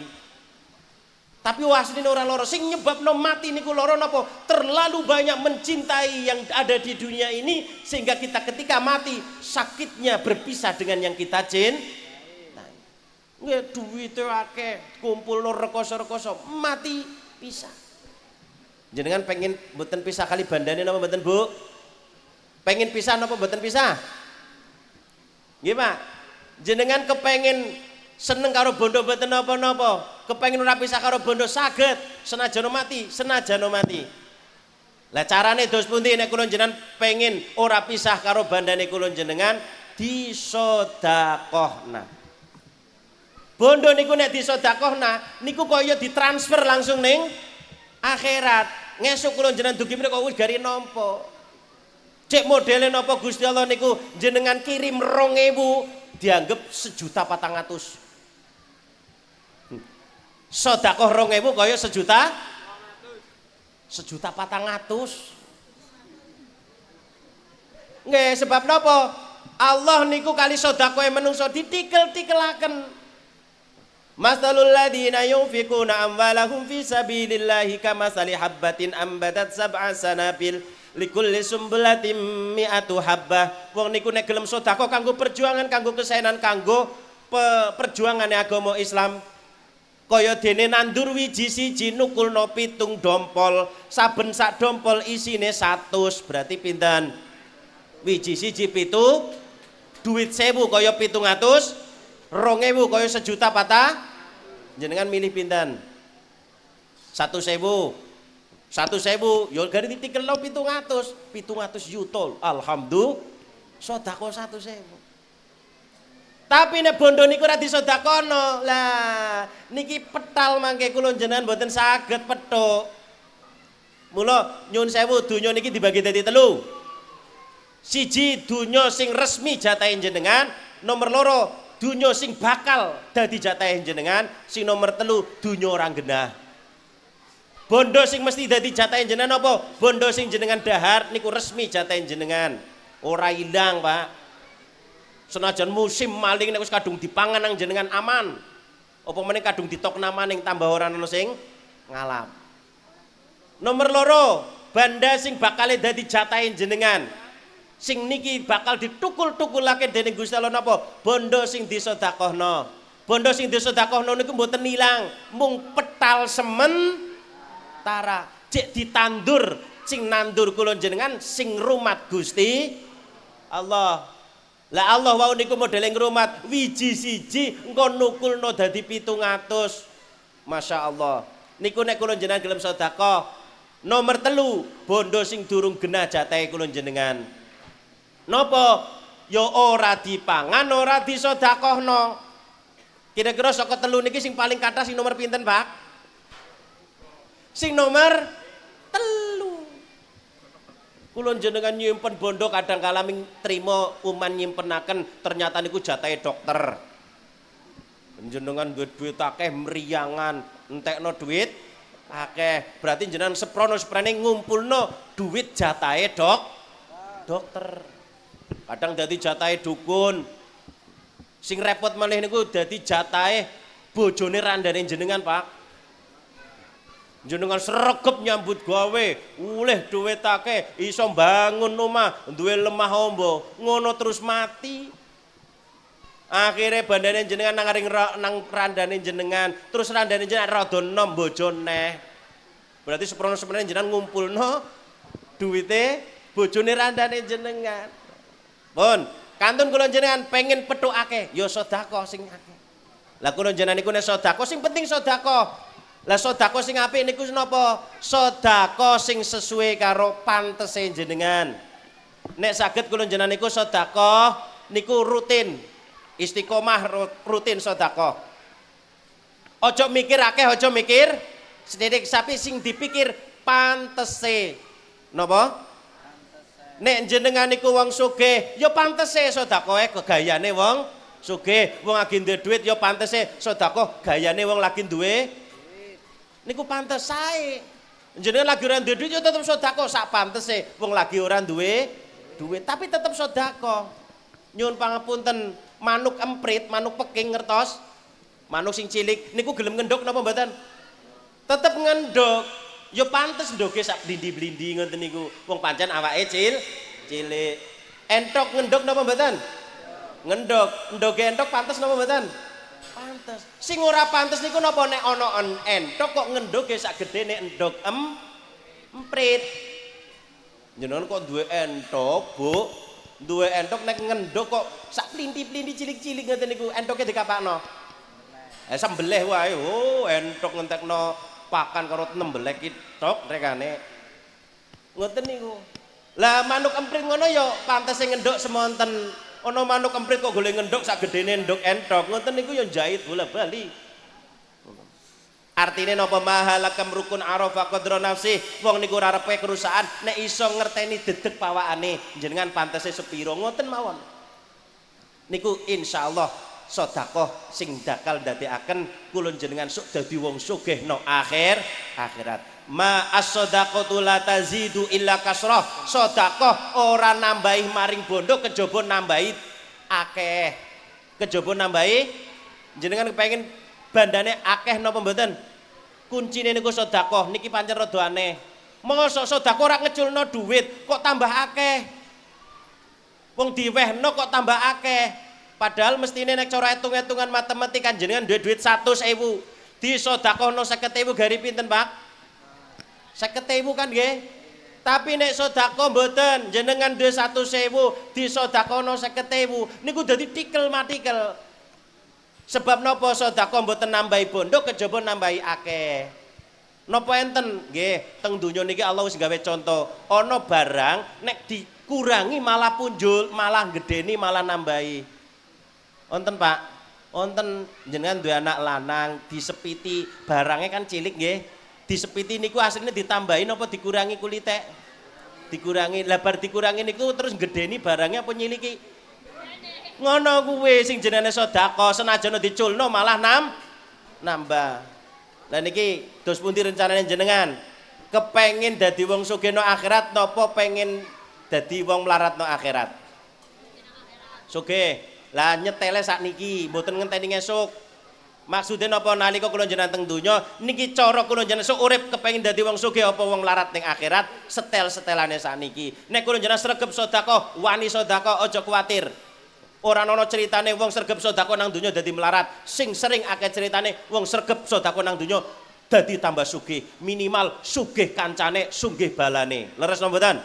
A: Tapi asline ora loro. Sing nyebabno mati niku loro napa? Terlalu banyak mencintai yang ada di dunia ini sehingga kita ketika mati sakitnya berpisah dengan yang kita cintai. Nggih duwite akeh, kumpulno rekoso-rekoso, mati pisah. Jenengan pengen mboten pisah kali bandane napa mboten Bu? Pengen pisah napa mboten pisah? Nggih Pak. Jenengan kepengen seneng karo bondo mboten napa-napa. Kepengen ora pisah karo bondo saged senajan mati, senajan mati. Lah carane dos pundi nek kula jenengan pengen ora pisah karo bandane kula jenengan disedekahna. Bondo niku nek disedekahna niku kaya ditransfer langsung ning akhirat. Ngesuk kula jenengan dugi menika wis gari nampa. Cek modele napa Gusti Allah niku jenengan kirim 2000 dianggap 1.400.000. Sedekah 2000 kaya 1.400.000. Nggih, sebab napa? Allah niku kali sedekahe menungso ditikel-tikelaken. Masalul ladina yunfikuna amwalahum fi sabilillahi kamasali habbatin ambatat sab'a sanabil likulli sumbulatin mi'atu habbah. Wong niku nek gelem sedekah kanggo perjuangan, kanggo kesaenan, kanggo perjuangane agama Islam. Kaya dene nandur wiji siji nukulno 7 dompol, saben sak dompol isine 100, berarti pinten? Wiji siji 7, duit 1000 kaya 700. 2000 kaya 1.400.000. Jenengan milih pinten? 1.000. 1.000 ya gari ditikelno 700 juta. Alhamdulillah sedekah 1.000. Tapi nek bondo niku ora disedekahno. Lah niki petal mangke kula jenengan mboten saged petuk. Mula nyuwun sewu donya niki dibagi dadi 3. Siji donya sing resmi jatahe jenengan, nomor 2 dunya sing bakal dadi jatahe jenengan, sing nomor 3 dunya orang genah. Bondo sing mesti dadi jatahe jenengan apa? Bondo sing jenengan dahar niku resmi jatahe jenengan. Ora ilang, Pak. Senajan musim maling nek wis kadung dipangan nang jenengan aman. Apa meneh kadung ditokna maning tambah ora ana sing ngalap. Nomor 2, banda sing bakal dadi jatahe jenengan. Sing niki bakal ditukul-tukulake dening Gusti Allah napa? Bondo sing disedekahno. Bondo sing disedekahno niku mboten ilang, mung petal sementara. Cek ditandur, sing nandur kula jenengan sing rumat Gusti Allah. Lah Allah wau niku modele ngrumat wiji siji engko nukulno dadi 700. Masya Allah. Niku nek kula jenengan gelem sedekah. Nomor 3, bondo sing durung genah jatahe kula jenengan. Napa? Ya ora dipangan, ora disedekahno. Kira-kira saka 3 niki sing paling kathah sing nomor pinten, Pak? Sing nomor 3. Kula jenengan nyimpen bondo kadang kala ming trima uman nyimpenaken ternyata niku jatahe dokter. Jenengan duit akeh mriyangan, entekno duit akeh. Berarti jenengan seprono-seprene ngumpulno duit jatahe dokter. Kadang dadi jatahe dukun. Sing repot malih niku dadi jatahe bojone randane jenengan, Pak. Jenengan sregep nyambut gawe, ulih duit akeh, iso bangun omah, duwe lemah ombo, ngono terus mati. Akhirnya bandane jenengan nang randane jenengan, terus randane jenengan rada enom bojo neh. Berarti seprono-seprono jenengan ngumpulno duwite bojone randane jenengan. Pun, kantun kula jenengan pengen petukake, ya sedekah sing akeh. Lah kula jenengan niku nek sedekah sing penting sedekah. Lah sedekah sing apik niku napa? Sedekah sing sesuai karo pantese jenengan. Nek saged kula jenengan niku sedekah niku rutin. Istiqomah rutin sedekah. Aja mikir akeh, aja mikir sithik, sapi sing dipikir pantese. Napa? Nek jenengan niku wong sugih, ya pantese sedekahe gayane wong sugih. Wong lagi duwe duit ya pantese sedekah gayane wong lagi duwe niku pantes sae. Jenengan lagi ora duwe duit ya tetep sedekah sak pantese. Wong lagi ora duwe duit tapi tetep sedekah. Nyuwun pangapunten, manuk emprit, manuk peking ngertos? Manuk sing cilik niku gelem ngendhok napa mboten? Tetep ngendhok. Ya pantes ndoge sak blindi-blindi ngoten niku. Wong pancen awake cilik. Entok ngendhok napa mboten? Ngendhok. Ndoge entok pantes napa mboten? Pantes. Sing ora pantes niku napa nek ana entok kok ngendhoke sak gedene endhog emprit. Jenengan kok duwe entok, Bu? Duwe entok nek ngendhog kok sak plinti-plinti cilik-cilik ngoten niku entoke dikapakno. Sembelih wae. Oh, entok ngentekno pakan karo nembelek ki tok rekane. Ngoten niku. Lah manuk emprit ngono ya pantese ngendhok semonten. Ono manuk emprit kok golek ngendhok sak gedene endhog entok ngoten niku ya jahit bola-bali. Artine napa mahalakam rukun arafa qadra nafsi, wong niku ora arepe kerusakan nek iso ngerteni dedeg pawakane jenengan pantese sepiro ngoten mawon. Niku insyaallah sedekah sing dakal ndadekaken kula jenengan sok dadi wong sugih no akhirat. Ma as-shadaqatu la tazidu illa kasrah. Sedekah ora nambahi maring bondo kejaba nambahi akeh. Kejaba nambahi jenengan kepengin bandane akeh napa mboten? Kuncine niku sedekah niki pancen rada aneh. Mosok sedekah ora ngeculno duit kok tambah akeh. Wong diwehno kok tambah akeh. Padahal mestine nek cara hitung-hitungan matematika jenengan duwe duit 100.000. Disedekahno 50.000 gari pinten, Pak? 50.000 kan nggih. Tapi nek sedekah mboten, jenengan duwe 100.000 disedekahno 50.000 niku dadi tikel matikel. Sebab napa sedekah mboten nambahi bondo kejaba nambahi akeh. Napa enten? Nggih, teng donya niki Allah wis gawe contoh. Ana barang nek dikurangi malah punjul, malah gedeni, malah nambahi. Wonten, Pak. Wonten jenengan duwe anak lanang disepiti barangnya kan cilik nggih. Disepiti niku asline ditambahi napa dikurangi kulite? Dikurangi. Lah bar dikurangi niku terus gedeni barangnya apa nyiliki? Ngono kuwi sing jenenge sedekah senajan diculno malah nambah. Lah niki dos pundi rencanane jenengan? Kepengin dadi wong sugih no akhirat napa pengen dadi wong melarat no akhirat? Sugih. Lah nyetele sakniki mboten ngenteni esuk. Maksudnya napa nalika kula jenengan teng donya niki cara kula jenengan sok urip kepengin dadi wong sugih apa wong larat ning akhirat setel-setelane sakniki. Nek kula jenengan sregep sedekah, wani sedekah aja kuwatir. Ora ana critane wong sregep sedekah nang donya dadi melarat. Sing sering akeh critane wong sregep sedekah nang donya dadi tambah sugih. Minimal sugih kancane, sugih balane. Leres napa mboten?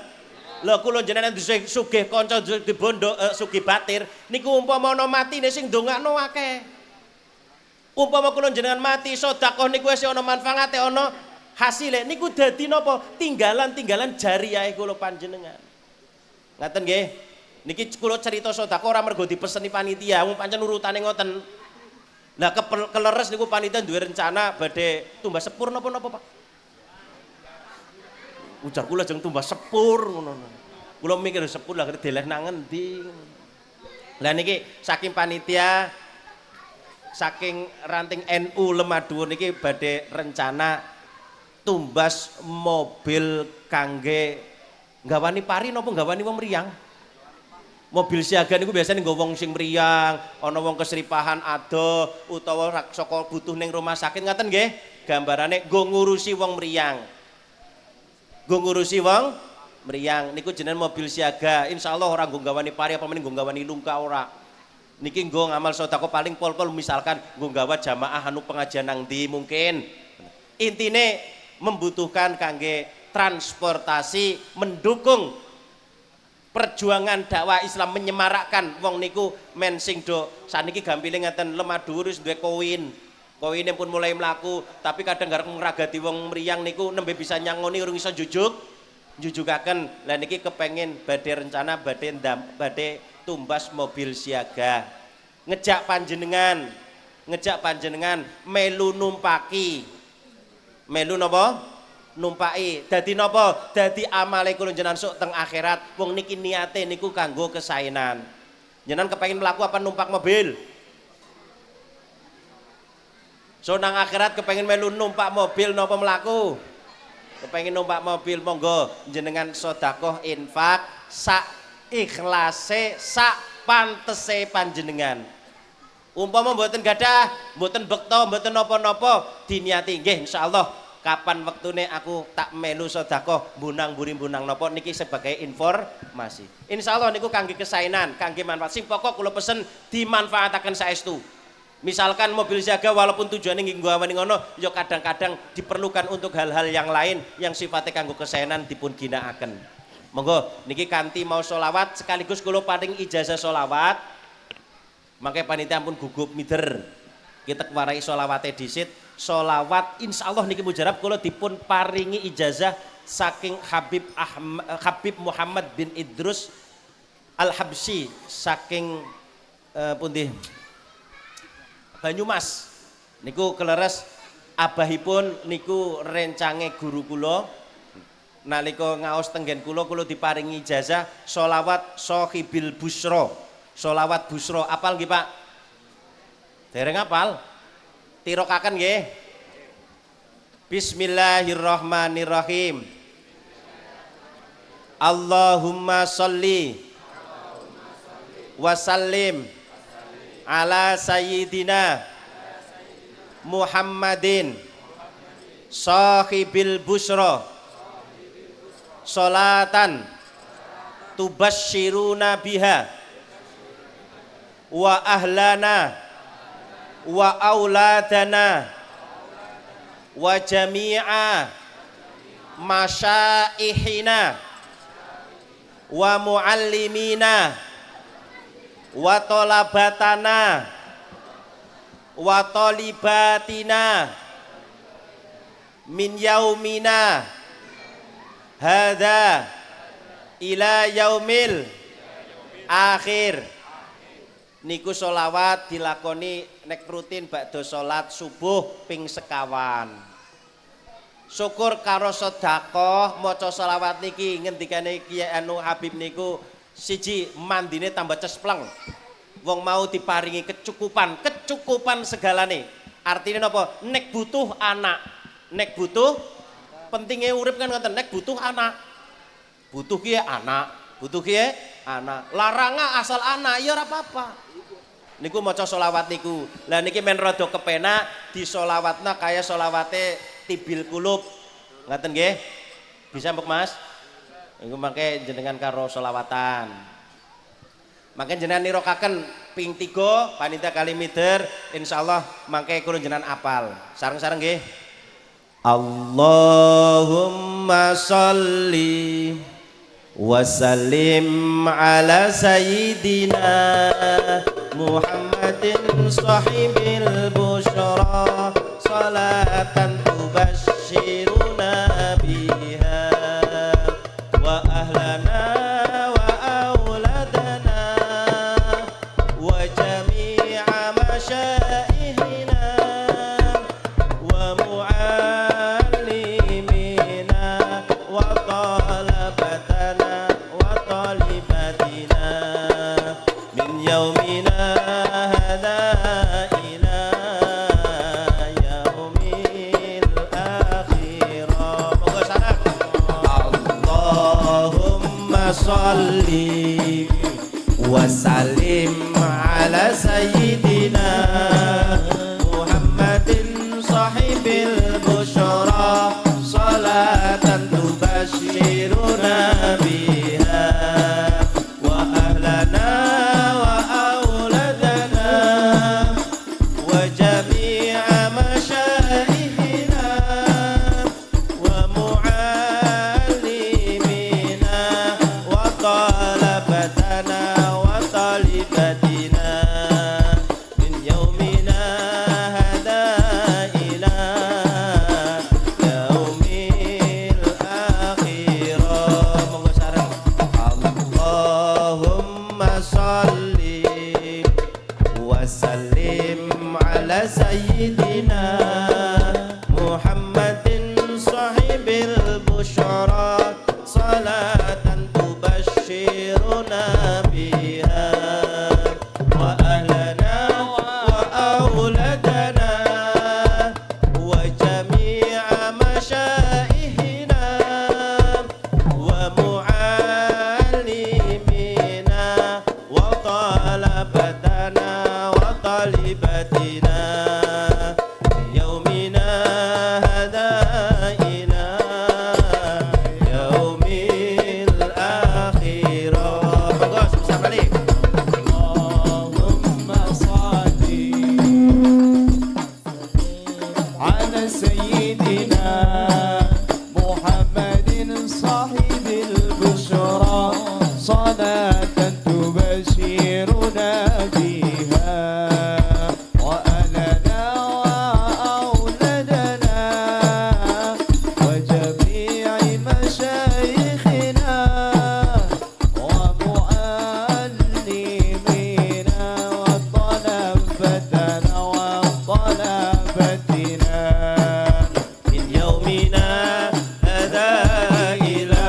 A: Lha kula jenengan sugih kanca di bondo sugih batir niku umpama ana matine sing ndongakno akeh. Umpama kula jenengan mati sedekah niku wis ana manfaate ana hasile niku dadi napa tinggalan-tinggalan jariah kula panjenengan. Ngaten nggih. Niki kula cerita sedekah ora mergo dipeseni panitia, wong pancen urutane ngoten. Lah keleres niku panitia duwe rencana badhe tumbas sepur napa-napa, Pak? Ujar kula jeng tumbas sepur ngono. Kula mikir sepur lah deleh nang endi. Lah niki saking panitia saking ranting NU Lemah niki badhe rencana tumbas mobil kangge nggawani pari napa nggawani wong mriyang. Mobil siaga niku biasanya nggo wong sing mriyang, ana wong kesripahan ado utawa saka butuh ning rumah sakit ngaten nggih. Gambarane nggo ngurusi wong mriyang. Nggo ngurusi wong mriyang niku jenenge mobil siaga. Insyaallah ora nggo nggawani pari apa meneh nggo nggawani lungka ora. Niki nggo ngamal sedekah paling pol-pol misalkan nggo nggawa jamaah anu pengajian nang ndi mungkin. Intine membutuhkan kangge transportasi mendukung perjuangan dakwah Islam menyemarakkan wong niku men sing do saniki gampile ngeten Lemah Dhuwur wis duwe koin. Koine pun mulai mlaku, tapi kadang gareng ngragati wong mriyang niku nembe bisa nyangoni urung iso jujugaken. Lah niki kepengin badhe rencana badhe tumbas mobil siaga. Ngejak panjenengan melu numpaki. Melu napa? Numpaki. Dadi napa? Dadi amale kula jenengan sok teng akhirat. Wong niki niate niku kanggo kesaenan. Jenengan kepengin mlaku apa numpak mobil? So nang akhirat kepengin melu numpak mobil napa mlaku? Kepengin numpak mobil monggo jenengan sedekah infak sak ikhlase sak pantese panjenengan. Umpama mboten gadah, mboten bekto, mboten napa-napa diniati nggih insyaallah kapan wektune aku tak melu sedekah bunang-bunang napa niki sebagai informasi. Insyaallah niku kangge kesaenan, kangge manfaat. Sing pokok kula pesen dimanfaataken saestu. Misalkan mobil siaga walaupun tujuannya nggih nggaweni ngono ya kadang-kadang diperlukan untuk hal-hal yang lain yang sifatnya kanggo kesaenan dipun ginakaken. Monggo niki kanthi mau sholawat sekaligus kula paring ijazah sholawat. Mangke panitia pun gugup mider. Kita warai sholawate dhisit. Sholawat insyaallah niki mujarab kula dipun paringi ijazah saking Habib Muhammad bin Idrus Al-Habsyi saking pundi Banyumas niku keleres abahipun niku rencange guru kula nalika ngaos tenggen kula diparingi ijazah sholawat Sohibil Busro sholawat Busro apal nggih Pak? Dereng apal? Tirokaken nggih. Bismillahirrahmanirrahim. Allahumma sholli wa sallim ala sayyidina Muhammadin sahibil busra salatan tubasyiruna biha wa ahlana wa auladana wa jami'a masyaihina wa muallimina wa tolabatana wa tolibatina min yaumina hadza ila yaumil akhir. Niku sholawat dilakoni nek rutin bakda salat subuh ping sekawan. Syukur karo sedekah maca sholawat niki ngendikane Kyai Anu Habib niku siji mandine tambah cespleng. Wong mau diparingi kecukupan segalane. Artinya napa? Nek butuh anak, nek butuh pentingnya urip kan ngoten, nek butuh anak. Butuh kiye anak, Larangan asal anak ya ora apa-apa. Niku maca sholawat niku. Lah niki men rada kepenak disolawatna kaya sholawate Tibil Kulub. Ngaten nggih? Bisa Mbok Mas? Niku mangke jenengan karo sholawatan. Mangke jenengan nirokaken ping 3 panitia kali mider insyaallah mangke kula jenengan apal. Sareng-sareng nggih. Allahumma sholli wa sallim ala sayyidina Muhammadin sahibil busyra salatan tubasyiruna biha wa ahlana wa auladana wa jami'a masyaihina wa muallimina wa salli wa sallim ala sayyidina Muhammadin sahibil busyara salatan tubashiruna biha wa ahlana wa auladana wa jami'a masyayikhina wa mu'allimina wa talabatana wa talibatina min yaumina hada ila yaumil akhirah. Monggo sareng Allahumma sholli wa sallim ala sayyidina Muhammadin sahibil busyara salatan tubashiruna biha wa ahlana wa auladana wa jami'a masyayikhina wa mu'allimina wa talabatana wa talibatina yaumina hada ila yaumil akhirah. Bagus, bisa balik.
B: Allahumma salli ala sayyidina Muhammadin sahibil busyra salatan tubashiruna biha wa ahlana wa auladana wa jami'i masyayikhina wa mu'allimina wa talabatana wa talabatina
A: Min yaumina hada ila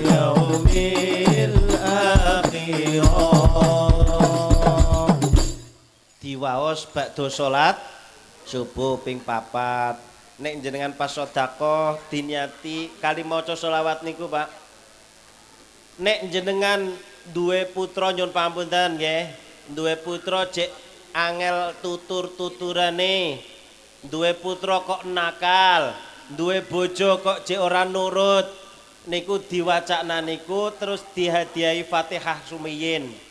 A: yaumil akhirah. Diwaos bakdo salat subuh ping 4. Nek jenengan pas sedekah diniati kali maca selawat niku, Pak. Nek jenengan duwe putra nyun pamunten nggih, duwe putra jek angel tutur-tuturane, duwe putra kok nakal, duwe bojo kok jek ora nurut, niku diwacana niku terus dihadiahi Fatihah sumiyin.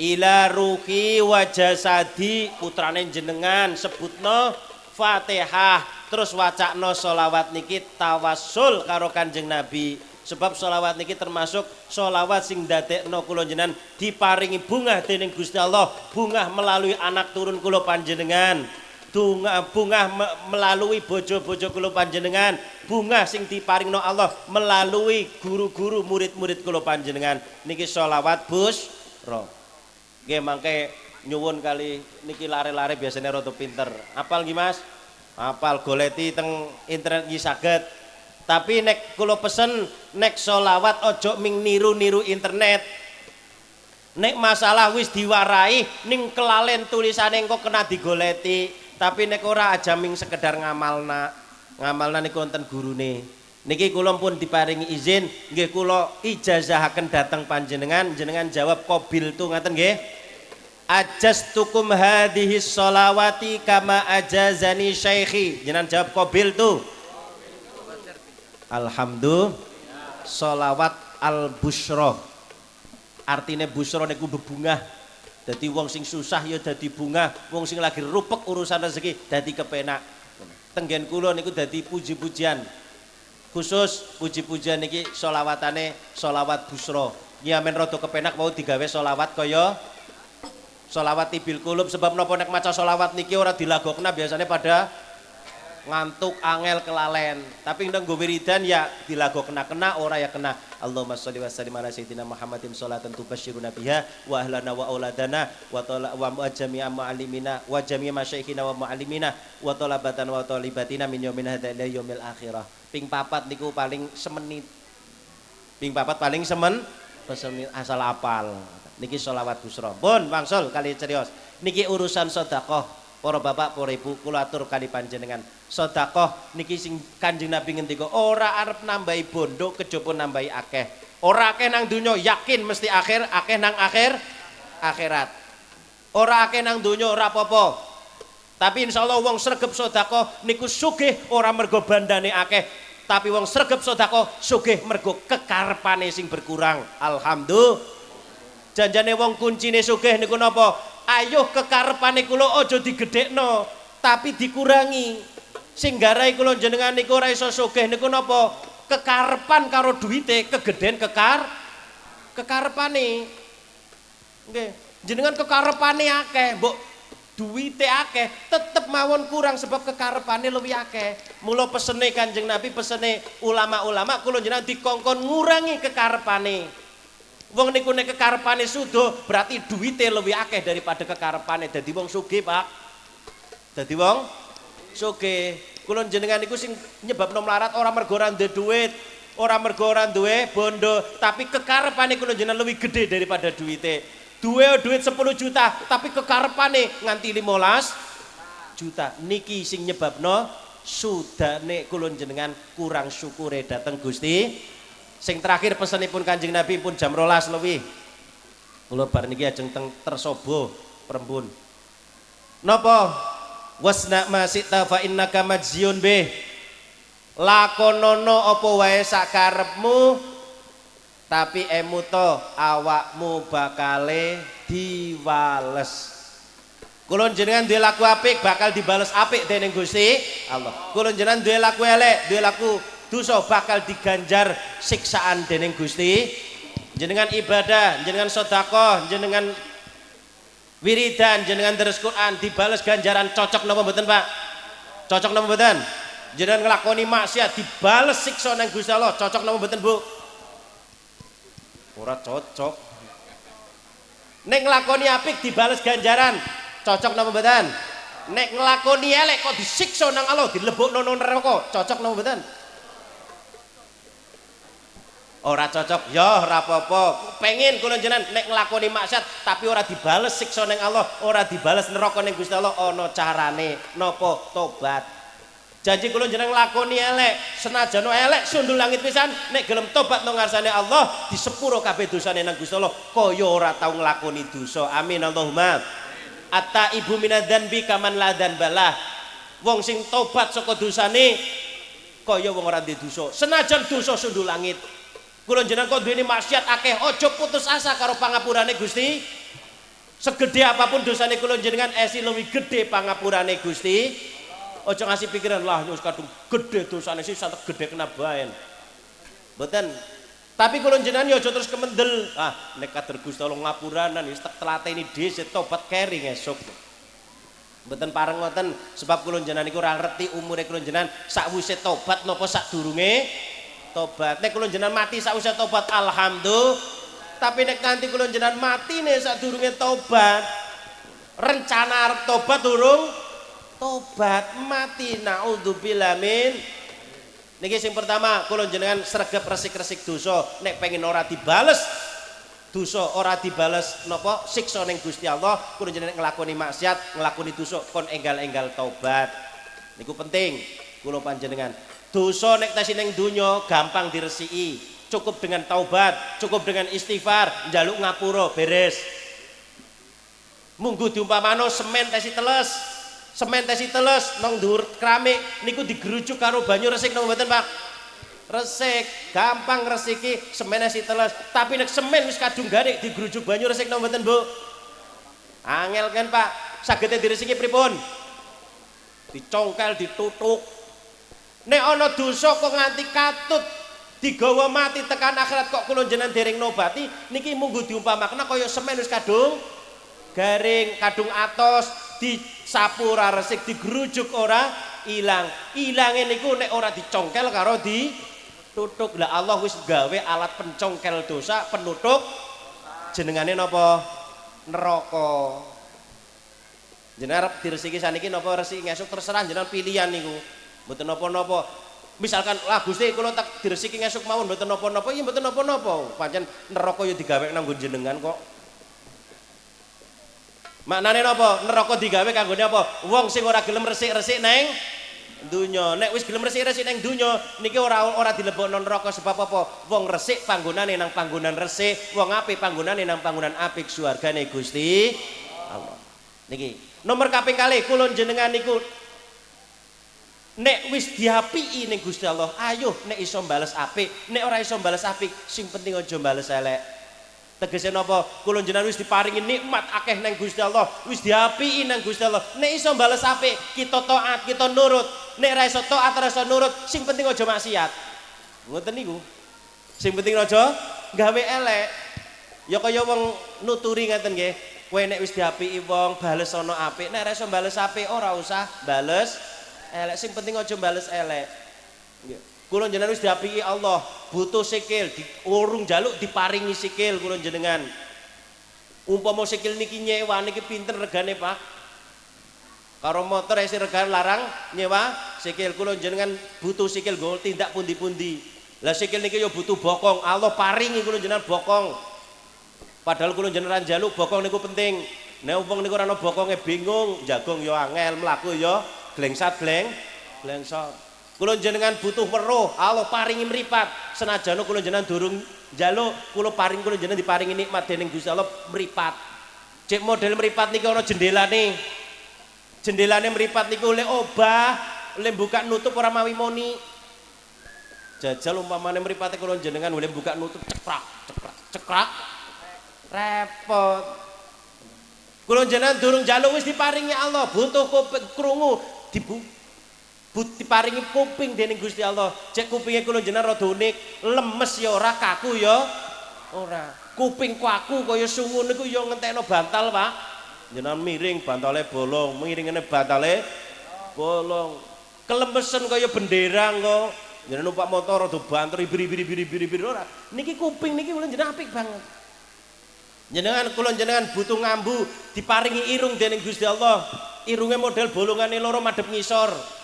A: Ila ruhi wa jasadi putrane jenengan sebutno Fatihah terus wacakno sholawat niki tawassul karo Kanjeng Nabi. Sebab sholawat niki termasuk sholawat sing dadekno kula jenengan diparingi bungah dening Gusti Allah, bungah melalui anak turun kula panjenengan, bungah melalui bojo-bojo kula panjenengan, bungah sing diparingno Allah melalui guru-guru murid-murid kula panjenengan. Niki sholawat busra. Nggih mangke nyuwun kali niki lare-lare biasanya rada pinter. Apal nggih Mas? Apal goleti teng internet nggih saged. Tapi nek kula pesen nek sholawat ojo ming niru-niru internet. Nek masalah wis diwarai ning kelalen tulisane engko kena digoleti. Tapi nek ora aja ming sekedar ngamalna. Ngamalna niku wonten gurune. Niki kula pun diparingi izin nggih kula ijazahaken dhateng panjenengan, jenengan jawab qabil tu ngaten nggih. Ajastukum hadhihi sholawati kama ajazani syaikhi. Jenengan jawab qabil tu. Alhamdulillah. Sholawat al-busyra. Artine busyra niku bebungah. Dadi wong sing susah ya dadi bungah, wong sing lagi rupek urusan rezeki dadi kepenak. Tenggen kula niku dadi puji-pujian. Khusus puji-pujian niki sholawatane sholawat busra. Ya men rada kepenak mau digawe sholawat kaya sholawat tibil kulub. Sebab napa nek maca sholawat niki ora dilagokna biasanya pada ngantuk angel kelalen. Tapi nek nggo wiridan ya dilagokna-kena ora ya kena. Allahumma sholli wa sallim ala sayyidina Muhammadin sholatan tubasyiruna biha wa ahlana wa auladana wa jami'a mu'allimina wa jami'a masyayikhina wa mu'allimina wa talabatan wa talibatina min yaumin hadza ila yaumil akhirah. Ping 4 niku paling semenit. Ping 4 paling semenit asal apal. Niki sholawat busra. Pun wangsul kali cerios. Niki urusan sedekah. Para bapak, para ibu, kula atur kali panjenengan. Sedekah niki sing Kanjeng Nabi ngendika, ora arep nambahi bondo kejaba nambahi akeh. Ora akeh nang donya, yakin mesti akeh nang akhirat. Ora akeh nang donya ora apa-apa. Tapi insyaallah wong sregep sedekah niku sugih ora mergo bandane akeh, tapi wong sregep sedekah sugih mergo kekarepane sing berkurang. Alhamdulillah. Janjane wong kuncine sugih niku napa? Ayo kekarepane kula aja digedhekno, tapi dikurangi. Sing garai kula jenengan niku ora iso sugih niku napa? Kekarepan karo duwite kegedhen kekarepane. Nggih, jenengan kekarepane akeh, mbok duwite akeh, tetep mawon kurang sebab kekarepane luwih akeh. Mula pesene Kanjeng Nabi, pesene ulama-ulama kula jenengan dikongkon ngurangi kekarepane. Wong niku nek kekarepane sudo berarti duwite luwih akeh daripada kekarepane. Dadi wong sugih, Pak. Dadi wong sugih. Kula jenengan niku sing nyebabno melarat ora mergo ora duwe duit, ora mergo ora duwe bondo, tapi kekarepane kula jenengan luwih gede daripada duwite. Duwe duit 10 juta, tapi kekarepane nganti 15 juta. Niki sing nyebabno sudane kula jenengan kurang syukure dateng Gusti. Sing terakhir pesenipun Kanjeng Nabi pun jam 12 lebih. Kula bar niki ajeng teng Tersobo Perembun. Napa? Wasna masita fa innaka majziyun bih. Lakonono apa wae sakarepmu, tapi emuto awakmu bakale diwales. Kula jenengan duwe laku apik bakal dibales apik dening Gusti Allah. Kula jenengan duwe laku elek, duwe laku dosa bakal diganjar siksaan dening Gusti. Jenengan ibadah, jenengan sedekah, jenengan wiridan, jenengan deres Quran dibales ganjaran. Cocok napa mboten, Pak? Cocok napa mboten? Jenengan nglakoni maksiat dibales siksa nang Gusti Allah. Cocok napa mboten, Bu? Ora cocok. Nek nglakoni apik dibales ganjaran. Cocok napa mboten? Nek nglakoni elek kok disiksa nang Allah, dilebokno nang neraka. Cocok napa mboten? Ora cocok, ya ora apa-apa. Pengen kula jenengan nek nglakoni maksiat tapi ora dibales siksa ning Allah, ora dibales neraka ning Gusti Allah, ana carane. Napa? Tobat. Janji kula jenengan nglakoni elek, senajan elek sundul langit pisan, nek gelem tobat nang ngarsane Allah, disepuro kabeh dosane nang Gusti Allah, kaya ora tau nglakoni dosa. Amin Allahumma. Atta ibu minadzanbi kaman la dzanbalah. Wong sing tobat saka dosane kaya wong ora duwe dosa. Senajan dosa sundul langit. Kula jenengan kok duweni maksiat akeh, aja putus asa karo pangapurane Gusti. Segede apapun dosane kula jenengan esi luwih gedhe pangapurane Gusti. Aja ngasih pikiran lah wis kadung gedhe dosane sih santek gedhe kena baen. Mboten. Tapi kula jenengan ya aja terus kemendel. Ah, nek kader Gusti Allah ngapuranan wis tak telateni dhisik tobat kering esuk. Mboten pareng ngoten sebab kula jenengan niku ora ngerti umure kula jenengan sakwise tobat napa sadurunge tobat. Nek kula jenengan mati sakwise tobat alhamdulillah. Tapi nek nanti kula jenengan matine sadurunge tobat, rencana arep tobat durung tobat mati naudzubillah min. Niki sing pertama kula jenengan sregep resik-resik dosa, nek pengen ora dibales dosa, ora dibales napa siksa ning Gusti Allah, kula jenengan nglakoni maksiat, nglakoni dosa kon enggal-enggal tobat. Niku penting kula panjenengan. Dosa nek tasih ning donya gampang diresiki, cukup dengan taubat, cukup dengan istighfar, njaluk ngapura beres. Munggu diumpamano semen tasih teles nang dhuwur keramik niku digerujuk karo banyu resik napa mboten, Pak? Resik, gampang resiki semen tasih teles. Tapi nek semen wis kadung garik digerujuk banyu resik napa mboten, Bu? Angel kan, Pak. Sagete diresiki pripun? Dicongkel, ditutuk. Nek ana dosa kok nganti katut digawa mati tekan akhirat kok kula jenengan dereng nobati, niki munggu diumpamakna kaya semen wis kadung garing, kadung atos, disapu ora resik, digerujuk ora ilang. Ilange niku nek ora dicongkel karo ditutuk. Lah Allah wis gawe alat pencongkel dosa, penutuk jenengane napa? Neraka. Jenengan arep diresiki saniki napa resiki ngesuk terserah jenengan pilihan niku. Mboten napa-napa. Misalkan lah Gusti kula tak diresiki ngesuk mawon mboten napa-napa, ya mboten napa-napa. Pancen neraka ya digawe nang nggon jenengan kok. Maknane napa? Neraka digawe kanggone apa? Wong sing ora gelem resik-resik neng dunya. Nek wis gelem resik-resik neng dunya niki ora dilebokno neraka sebab apa? Wong resik panggonane nang panggonan resik, wong apik panggonane nang panggonan apik swargane Gusti Allah. Niki nomor kaping kalih kula jenengan niku nek wis diapiki ning Gusti Allah, ayo nek iso bales apik, nek ora iso bales apik, sing penting aja bales elek. Tegese napa? Kula jenengan wis diparingi nikmat akeh nang Gusti Allah, wis diapiki nang Gusti Allah. Nek iso bales apik, kita taat, kita nurut. Nek ra iso taat, ra iso nurut, sing penting aja maksiat. Ngoten niku. Sing penting aja gawe elek. Ya kaya wong nuturi ngeten nggih. Kowe nek wis diapiki wong bales ana apik, nek ra iso bales apik ora usah bales elek. Sing penting aja bales elek. Nggih. Kula jenengan wis diapiki Allah, butuh sikil, urung jaluk diparingi sikil kula jenengan. Umpama sikil niki nyewa niki pinten regane, Pak? Karo motor isi regane larang nyewa sikil, kula jenengan butuh sikil nggo tindak pundi-pundi. Lah sikil niki yo butuh bokong, Allah paringi kula jenengan bokong. Padahal kula jenengan jaluk bokong niku penting. Nek wong niku ora ana bokonge bingung, jagung yo angel, mlaku yo glengsot. Kula jenengan butuh weruh, Allah paringi mripat. Senajan kula jenengan durung njaluk, kula jenengan diparingi nikmat dening Gusti Allah mripat. Cek model mripat niki ana jendelane. Jendelane mripat niku oleh obah, oleh buka nutup ora mawi moni. Jajal umpamane mripate kula jenengan oleh buka nutup cekrak. Repot. Kula jenengan durung njaluk wis diparingi Allah, butuh krungu diparingi kuping dening Gusti Allah. Cek kupinge kula jenengan rada unik, lemes ya ora, kaku ya ora. Kuping kaku kaya sungu niku ya ngentekno bantal, Pak. Jenengan miring bantale bolong, miringene bantale bolong. Kelemesen kaya bendera kok. Jenengan numpak motor rada banter biri-biri ora. Niki kuping niki kula jenengan apik banget. Kula jenengan butuh ngambu, diparingi irung dening Gusti Allah. Irunge model bolongane loro madhep ngisor.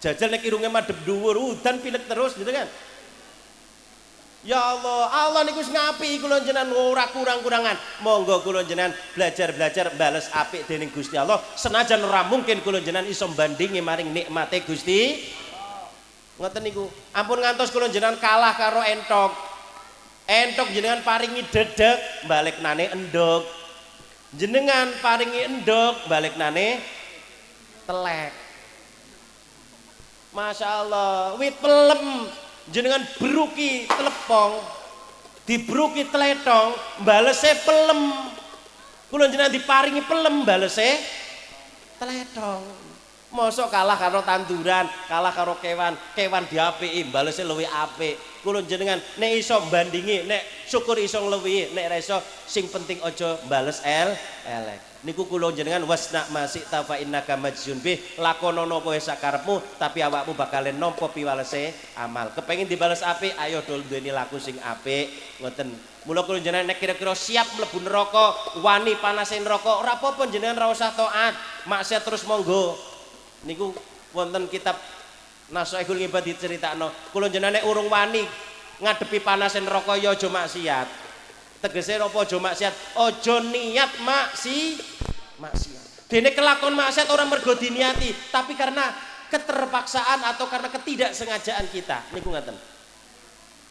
A: Jajal nek irunge madhep dhuwur udan pilek terus gitu kan. Ya Allah, Allah niku wis ngapiki kula jenengan ora kurang-kurangan. Monggo kula jenengan belajar bales apik dening Gusti Allah. Senajan ora mungkin kula jenengan iso bandingi maring nikmate Gusti. Ngoten niku. Ampun ngantos kula jenengan kalah karo entok. Entok jenengan paringi dedeg, baliknane endog. Jenengan paringi endog, baliknane telek. Masya Allah, wit pelem jenengan beruki telepong, dibruki teletong, balese pelem. Kula jenengan diparingi pelem, balese teletong. Mosok kalah karo tanduran, kalah karo kewan diapiki, balese luwih apik. Kula jenengan nek iso bandingi, nek syukur iso ngluwihi, nek ra iso sing penting aja bales elek. Niku kula jenengan wasna masik tafa innaka majzun bih, lakonono kowe sakarepmu tapi awakmu bakalen nampa piwalese amal. Kepengin dibales apik, ayo dol duweni laku sing apik. Ngoten. Mula kula jenengan nek kira-kira siap mlebu neraka, wani panase neraka, ora apa-apa jenengan ra usah taat, maksiat terus monggo. Niku wonten kitab Nashaikhul Ibad diceritakno, kula jenengan nek urung wani ngadepi panase neraka ya aja maksiat. Tegese apa aja maksiat? Aja niat maksiat. Dene kelakon maksiat orang mergo diniati, tapi karena keterpaksaan atau karena ketidaksengajaan kita. Niku ngaten.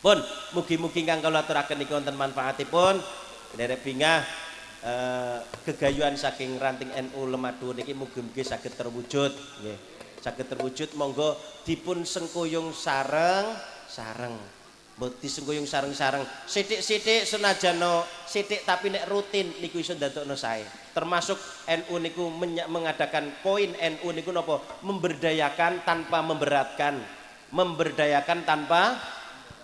A: Pun mugi-mugi kang kula aturaken niku wonten manfaatipun. Derek bingah gegayuhan saking ranting NU Lemadu niki mugi-mugi saged terwujud nggih. Saged terwujud monggo dipun sengkuyung sareng. Mbok disengkuyung sareng-sareng. Sithik-sithik senajano sithik tapi nek rutin niku iso ndadekno sae. Termasuk NU niku mengadakan poin NU niku napa? Memberdayakan tanpa memberatkan. Memberdayakan tanpa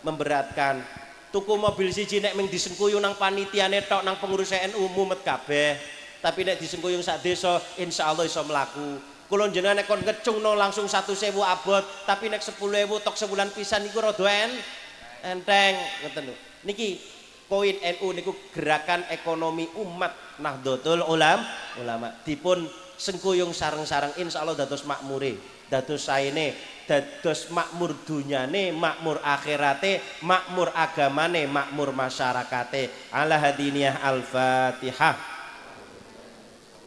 A: memberatkan. Tuku mobil siji nek mung disengkuyung nang panitiane tok nang pengurus NU mumet kabeh. Tapi nek disengkuyung sak desa insyaallah iso mlaku. Kula jenengan nek kon ngecungno langsung 1.000 abot, tapi nek 10.000 tok sebulan pisan niku rada enteng ngoten lho. Niki poin NU niku gerakan ekonomi umat Nahdlatul Ulama dipun sengkuyung sareng-sareng insyaallah dados makmure, dados saene, dados makmur dunyane, makmur akhirate, makmur agamane, makmur masyarakate. Ala hadiniyah al-Fatihah.